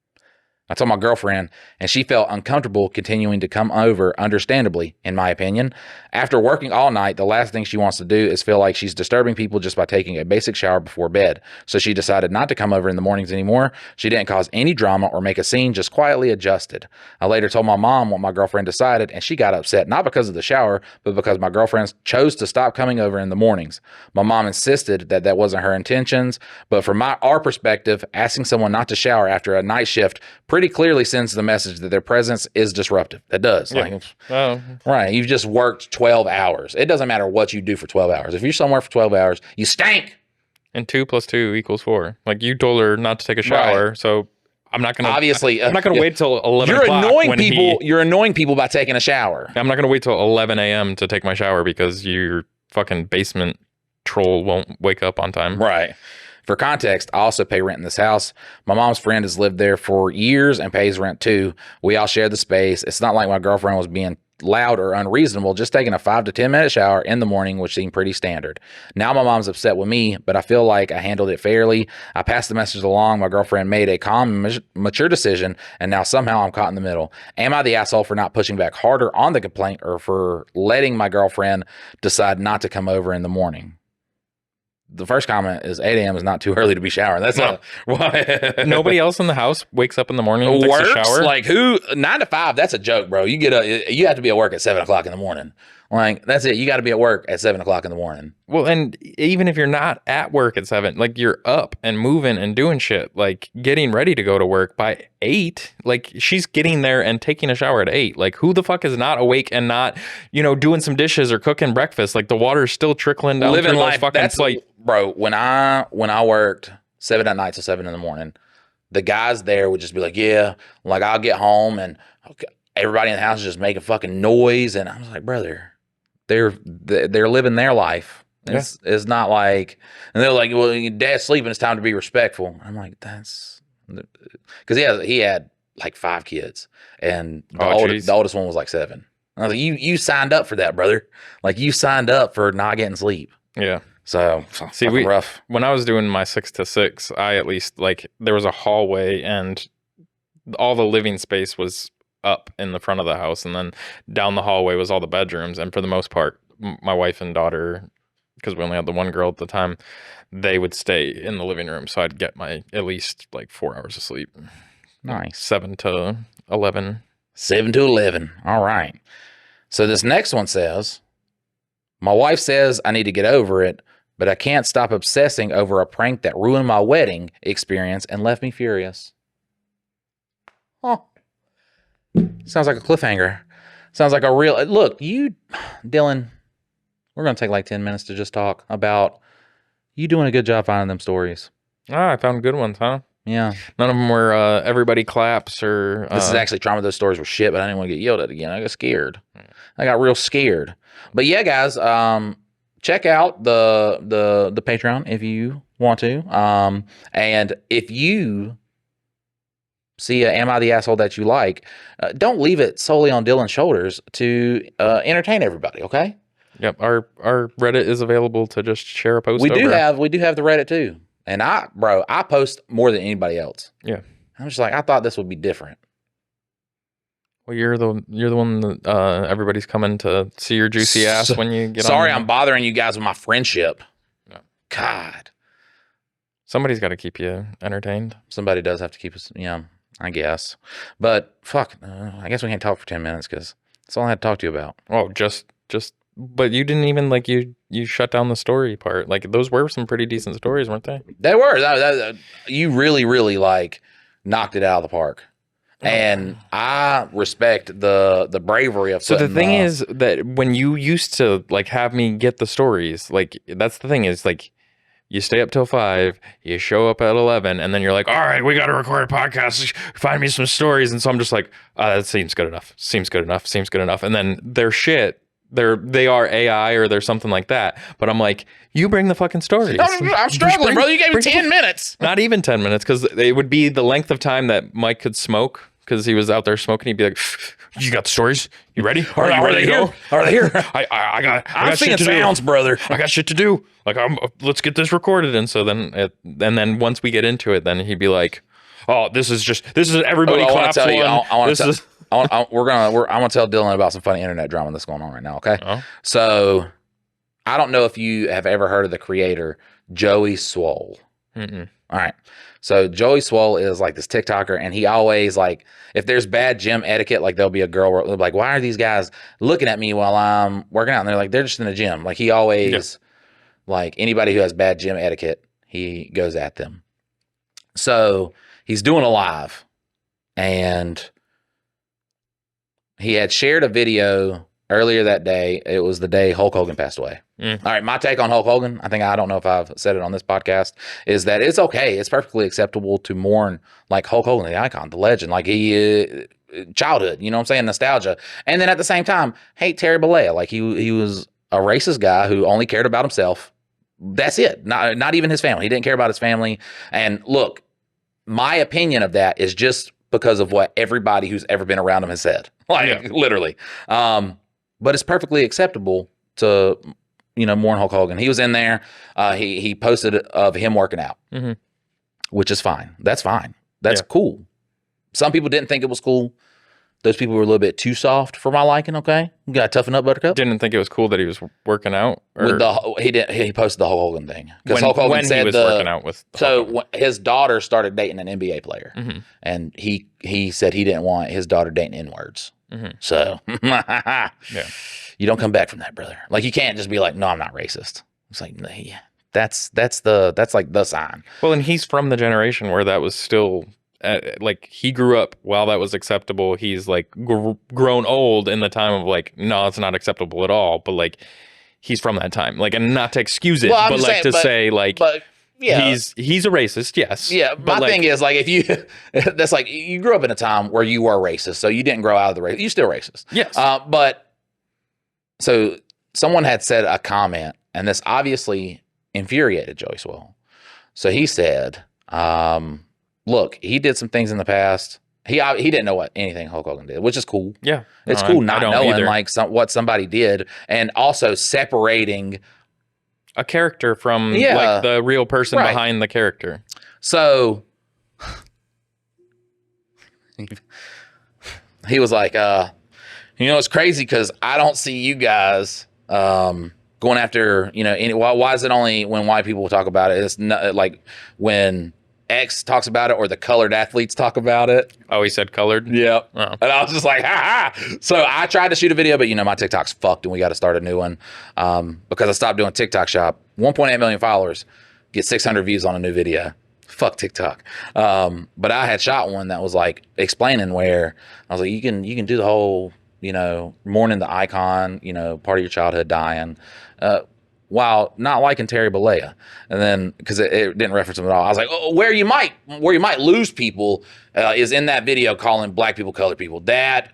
S1: I told my girlfriend, and she felt uncomfortable continuing to come over, understandably, in my opinion. After working all night, the last thing she wants to do is feel like she's disturbing people just by taking a basic shower before bed. So she decided not to come over in the mornings anymore. She didn't cause any drama or make a scene, just quietly adjusted. I later told my mom what my girlfriend decided, and she got upset, not because of the shower, but because my girlfriend chose to stop coming over in the mornings. My mom insisted that that wasn't her intentions, but from our perspective, asking someone not to shower after a night shift pretty clearly sends the message that their presence is disruptive. It does.
S2: Yeah.
S1: Right. You've just worked 12 hours. It doesn't matter what you do for 12 hours. If you're somewhere for 12 hours, you stink.
S2: And 2 + 2 = 4. Like you told her not to take a shower, so I'm not going to
S1: obviously.
S2: I'm not going to wait till 11 o'clock.
S1: You're annoying people by taking a shower.
S2: I'm not going to wait till 11 a.m. to take my shower because your fucking basement troll won't wake up on time.
S1: Right. For context, I also pay rent in this house. My mom's friend has lived there for years and pays rent too. We all share the space. It's not like my girlfriend was being loud or unreasonable, just taking a 5 to 10 minute shower in the morning, which seemed pretty standard. Now my mom's upset with me, but I feel like I handled it fairly. I passed the message along. My girlfriend made a calm, mature decision, and now somehow I'm caught in the middle. Am I the asshole for not pushing back harder on the complaint, or for letting my girlfriend decide not to come over in the morning? The first comment is 8 a.m. is not too early to be showering. That's
S2: No. Nobody else in the house wakes up in the morning and takes a shower?
S1: Like who? 9 to 5, that's a joke, bro. You have to be at work at 7 o'clock in the morning. Like, that's it. You got to be at work at 7 o'clock in the morning.
S2: Well, and even if you're not at work at 7, like you're up and moving and doing shit, like getting ready to go to work by 8. Like she's getting there and taking a shower at 8. Like who the fuck is not awake and not, doing some dishes or cooking breakfast? Like the water's still trickling down
S1: Living
S2: through
S1: life.
S2: those fucking plates.
S1: Bro, when I worked 7 at night to 7 in the morning, the guys there would just be like, yeah, like I'll get home and everybody in the house is just making fucking noise. And I was like, brother, they're living their life. It's not like, and they're like, well, your dad's sleeping, it's time to be respectful. I'm like, that's because he had like 5 kids, and the oldest one was like 7. I was like, you signed up for that, brother. Like you signed up for not getting sleep.
S2: Yeah.
S1: So
S2: see,
S1: rough.
S2: When I was doing my 6 to 6, I at least there was a hallway and all the living space was up in the front of the house, and then down the hallway was all the bedrooms. And for the most part, my wife and daughter, because we only had the one girl at the time, they would stay in the living room, so I'd get my at least like 4 hours of sleep.
S1: Nice.
S2: 7 to 11.
S1: 7 to 11. All right. So this next one says, my wife says I need to get over it, but I can't stop obsessing over a prank that ruined my wedding experience and left me furious. Oh, sounds like a cliffhanger. Sounds like a real... Look, Dylan, we're going to take like 10 minutes to just talk about you doing a good job finding them stories.
S2: Ah, I found good ones, huh?
S1: Yeah.
S2: None of them were everybody claps or...
S1: This is actually trauma. Those stories were shit, but I didn't want to get yelled at again. I got scared. I got real scared. But yeah, guys, check out the Patreon if you want to. And if you see Am I the Asshole That You Like, don't leave it solely on Dylan's shoulders to entertain everybody, okay?
S2: Yep. Our Reddit is available to just share a post.
S1: We do have the Reddit too. And I post more than anybody else.
S2: Yeah.
S1: I'm just like, I thought this would be different.
S2: Well, you're the one that everybody's coming to see your juicy ass when you get on.
S1: Sorry, I'm bothering you guys with my friendship.
S2: Yeah.
S1: God.
S2: Somebody's got to keep you entertained.
S1: Somebody does have to keep us, I guess. But fuck, I guess we can't talk for 10 minutes because that's all I had to talk to you about.
S2: Oh, but you didn't even you shut down the story part. Like those were some pretty decent stories, weren't they?
S1: They were. You really, really knocked it out of the park. And I respect the bravery of.
S2: So the thing is that when you used to have me get the stories, that's the thing is you stay up till 5, you show up at 11, and then you're like, all right, we got to record a podcast. Find me some stories, and so I'm just like, that seems good enough. Seems good enough. And then they're shit. They are AI or they're something like that. But I'm like, you bring the fucking stories.
S1: I'm struggling, brother. You gave me 10 minutes.
S2: Not even 10 minutes, because it would be the length of time that Mike could smoke. Because he was out there smoking, he'd be like, "You got the stories? You ready?
S1: Are you ready to go? Are they here?
S2: I got
S1: I'm seeing
S2: shit to
S1: sounds,
S2: do.
S1: brother.
S2: I got shit to do. Let's get this recorded." And so then once we get into it, then he'd be like, "Oh, this is everybody claps one."
S1: I want to tell Dylan about some funny internet drama that's going on right now. Okay, So I don't know if you have ever heard of the creator Joey Swole.
S2: Mm-mm.
S1: All right. So Joey Swole is this TikToker, and he always if there's bad gym etiquette, there'll be a girl where why are these guys looking at me while I'm working out? And they're they're just in the gym. He always anybody who has bad gym etiquette, he goes at them. So he's doing a live, and he had shared a video earlier that day. It was the day Hulk Hogan passed away. All right, my take on Hulk Hogan, I don't know if I've said it on this podcast, is that it's okay. It's perfectly acceptable to mourn Hulk Hogan, the icon, the legend, childhood, you know what I'm saying? Nostalgia. And then at the same time, hate Terry Bollea. He was a racist guy who only cared about himself, That's it. Not even his family. He didn't care about his family. And look, my opinion of that is just because of what everybody who's ever been around him has said. Like literally. But it's perfectly acceptable to, mourn Hulk Hogan. He was in there. He posted of him working out, which is fine. That's fine. That's cool. Some people didn't think it was cool. Those people were a little bit too soft for my liking. Okay, you got to toughen up, Buttercup.
S2: Didn't think it was cool that he was working out.
S1: With he posted the Hulk Hogan thing because Hulk Hogan said
S2: he was working out with.
S1: His daughter started dating an NBA player, and he said he didn't want his daughter dating N-words. So you don't come back from that, brother. Like you can't just be like, no, I'm not racist. It's like that's like the sign.
S2: Well, and he's from the generation where that was still. Like he grew up while that was acceptable. He's like grown old in the time of like, no, it's not acceptable at all. But like, he's from that time. Like, and not to excuse it, but like he's a racist. Yes.
S1: Yeah. My thing is like, that's like you grew up in a time where you were racist, so you didn't grow out of the race. You're still racist.
S2: Yes.
S1: But so someone had said a comment, and this obviously infuriated Joey Swole. So he said, look, he did some things in the past. He didn't know anything Hulk Hogan did, which is cool.
S2: Yeah,
S1: it's cool not knowing like like what somebody did, and also separating
S2: a character from like the real person behind the character.
S1: So he was like, it's crazy because I don't see you guys going after why is it only when white people talk about it? It's not like when X talks about it or the colored athletes talk about it.
S2: Oh, he said colored?
S1: Yeah. Oh. And I was just like, ha ha. So I tried to shoot a video, but my TikTok's fucked and we got to start a new one because I stopped doing TikTok shop. 1.8 million followers, get 600 views on a new video. Fuck TikTok. But I had shot one that was like explaining where I was like, you can do the whole, mourning the icon, part of your childhood dying. While not liking Terry Bollea. And then because it didn't reference him at all, I was like, where you might lose people is in that video calling black people colored people. That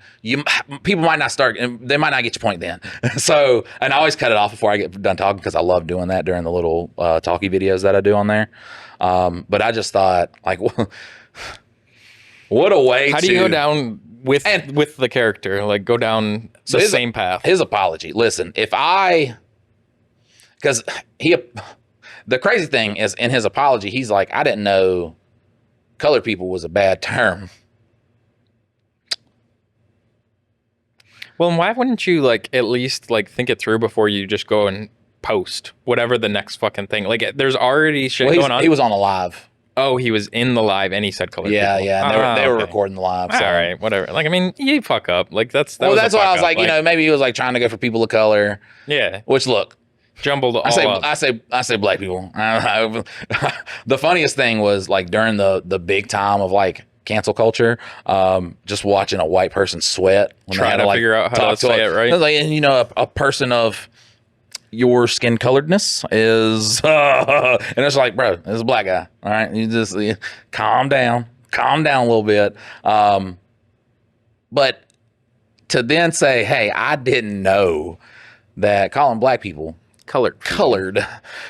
S1: people might not start, and they might not get your point then. So, and I always cut it off before I get done talking because I love doing that during the little talkie videos that I do on there. But I just thought, like, what a way.
S2: How do you go down with the character? Like, go down the same path.
S1: His apology. Listen, because the crazy thing is in his apology, he's like, I didn't know colored people was a bad term.
S2: Well, why wouldn't you like at least like think it through before you just go and post whatever the next fucking thing? Like there's already shit going on.
S1: He was on a live.
S2: Oh, he was in the live and he said colored people.
S1: Yeah. And they were recording the live. So.
S2: All right, whatever. Like, I mean, you fuck up. Like that's
S1: why I was like, maybe he was like trying to go for people of color.
S2: Yeah.
S1: Which look.
S2: Jumbled all up.
S1: I say black people. The funniest thing was like during the big time of like cancel culture, just watching a white person sweat when
S2: trying to figure out how to say it right.
S1: Like, and a person of your skin coloredness is, and it's like, bro, this is a black guy. All right, you just calm down a little bit. But to then say, hey, I didn't know that calling black people colored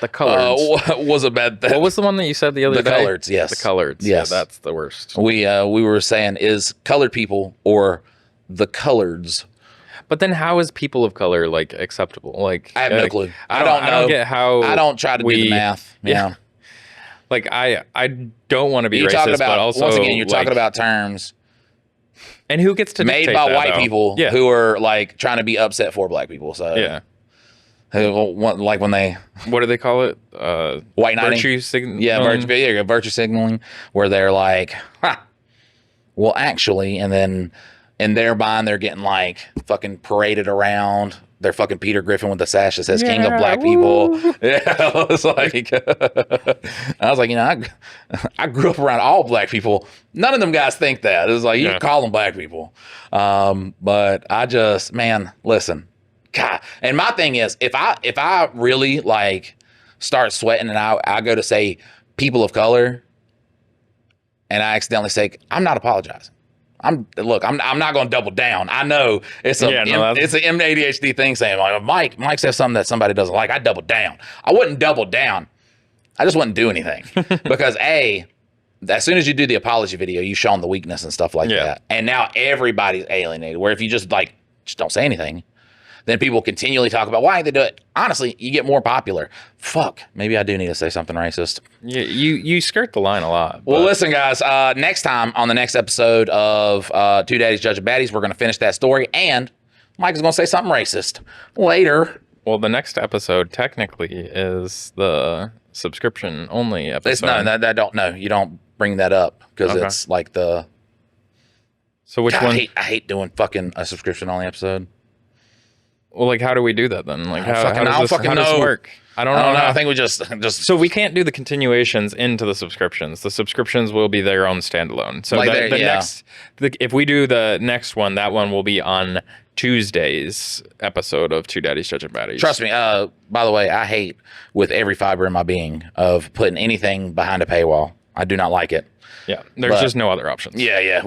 S2: the coloreds
S1: was a bad thing.
S2: What was the one that you said the other day?
S1: The coloreds, yes.
S2: The coloreds,
S1: yes.
S2: Yeah, that's the worst.
S1: We were saying is colored people or the coloreds.
S2: But then how is people of color like acceptable? Like
S1: I have no clue.
S2: I don't get how
S1: I don't try to do the math. Yeah.
S2: Like I don't want to be racist, but also
S1: once again you're talking about terms.
S2: And who gets to
S1: made by white people who are like trying to be upset for black people. So
S2: yeah.
S1: Like when they,
S2: what do they call it?
S1: White knighting.
S2: Virtue signaling.
S1: Yeah, virtue signaling, where they're like, well, actually, and then in their mind, they're getting like fucking paraded around. They're fucking Peter Griffin with the sash that says "King of Black People." Yeah, I was like, I grew up around all black people. None of them guys think that. It was like you call them black people, but I just, man, listen. God. And my thing is, if I really like start sweating and I go to say people of color and I accidentally say, I'm not apologizing. I'm not going to double down. I know it's an ADHD thing saying like Mike says something that somebody doesn't like. I double down. I wouldn't double down. I just wouldn't do anything because as soon as you do the apology video, you've shown the weakness and stuff like that, and now everybody's alienated. Where if you just don't say anything, then people continually talk about why they do it. Honestly, you get more popular. Fuck, maybe I do need to say something racist.
S2: Yeah, you skirt the line a lot.
S1: Well, listen, guys. Next time on the next episode of Two Daddies Judging Baddies, we're going to finish that story, and Mike is going to say something racist later.
S2: Well, the next episode technically is the subscription only episode.
S1: You don't bring that up because it's like the.
S2: So which one?
S1: I hate doing fucking a subscription only episode.
S2: Well, like, how do we do that then? Like, how does this work?
S1: I don't know. I think we just.
S2: So we can't do the continuations into the subscriptions. The subscriptions will be their own standalone. So if we do the next one, that one will be on Tuesday's episode of Two Daddies Judging Baddies.
S1: Trust me. By the way, I hate with every fiber in my being of putting anything behind a paywall. I do not like it.
S2: Yeah, there's just no other options.
S1: Yeah.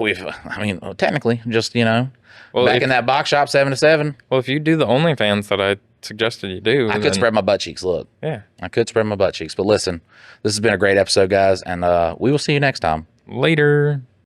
S1: Technically, just back in that box shop 7 to 7.
S2: Well, if you do the OnlyFans that I suggested you do,
S1: I could spread my butt cheeks. Look, I could spread my butt cheeks. But listen, this has been a great episode, guys, and we will see you next time.
S2: Later.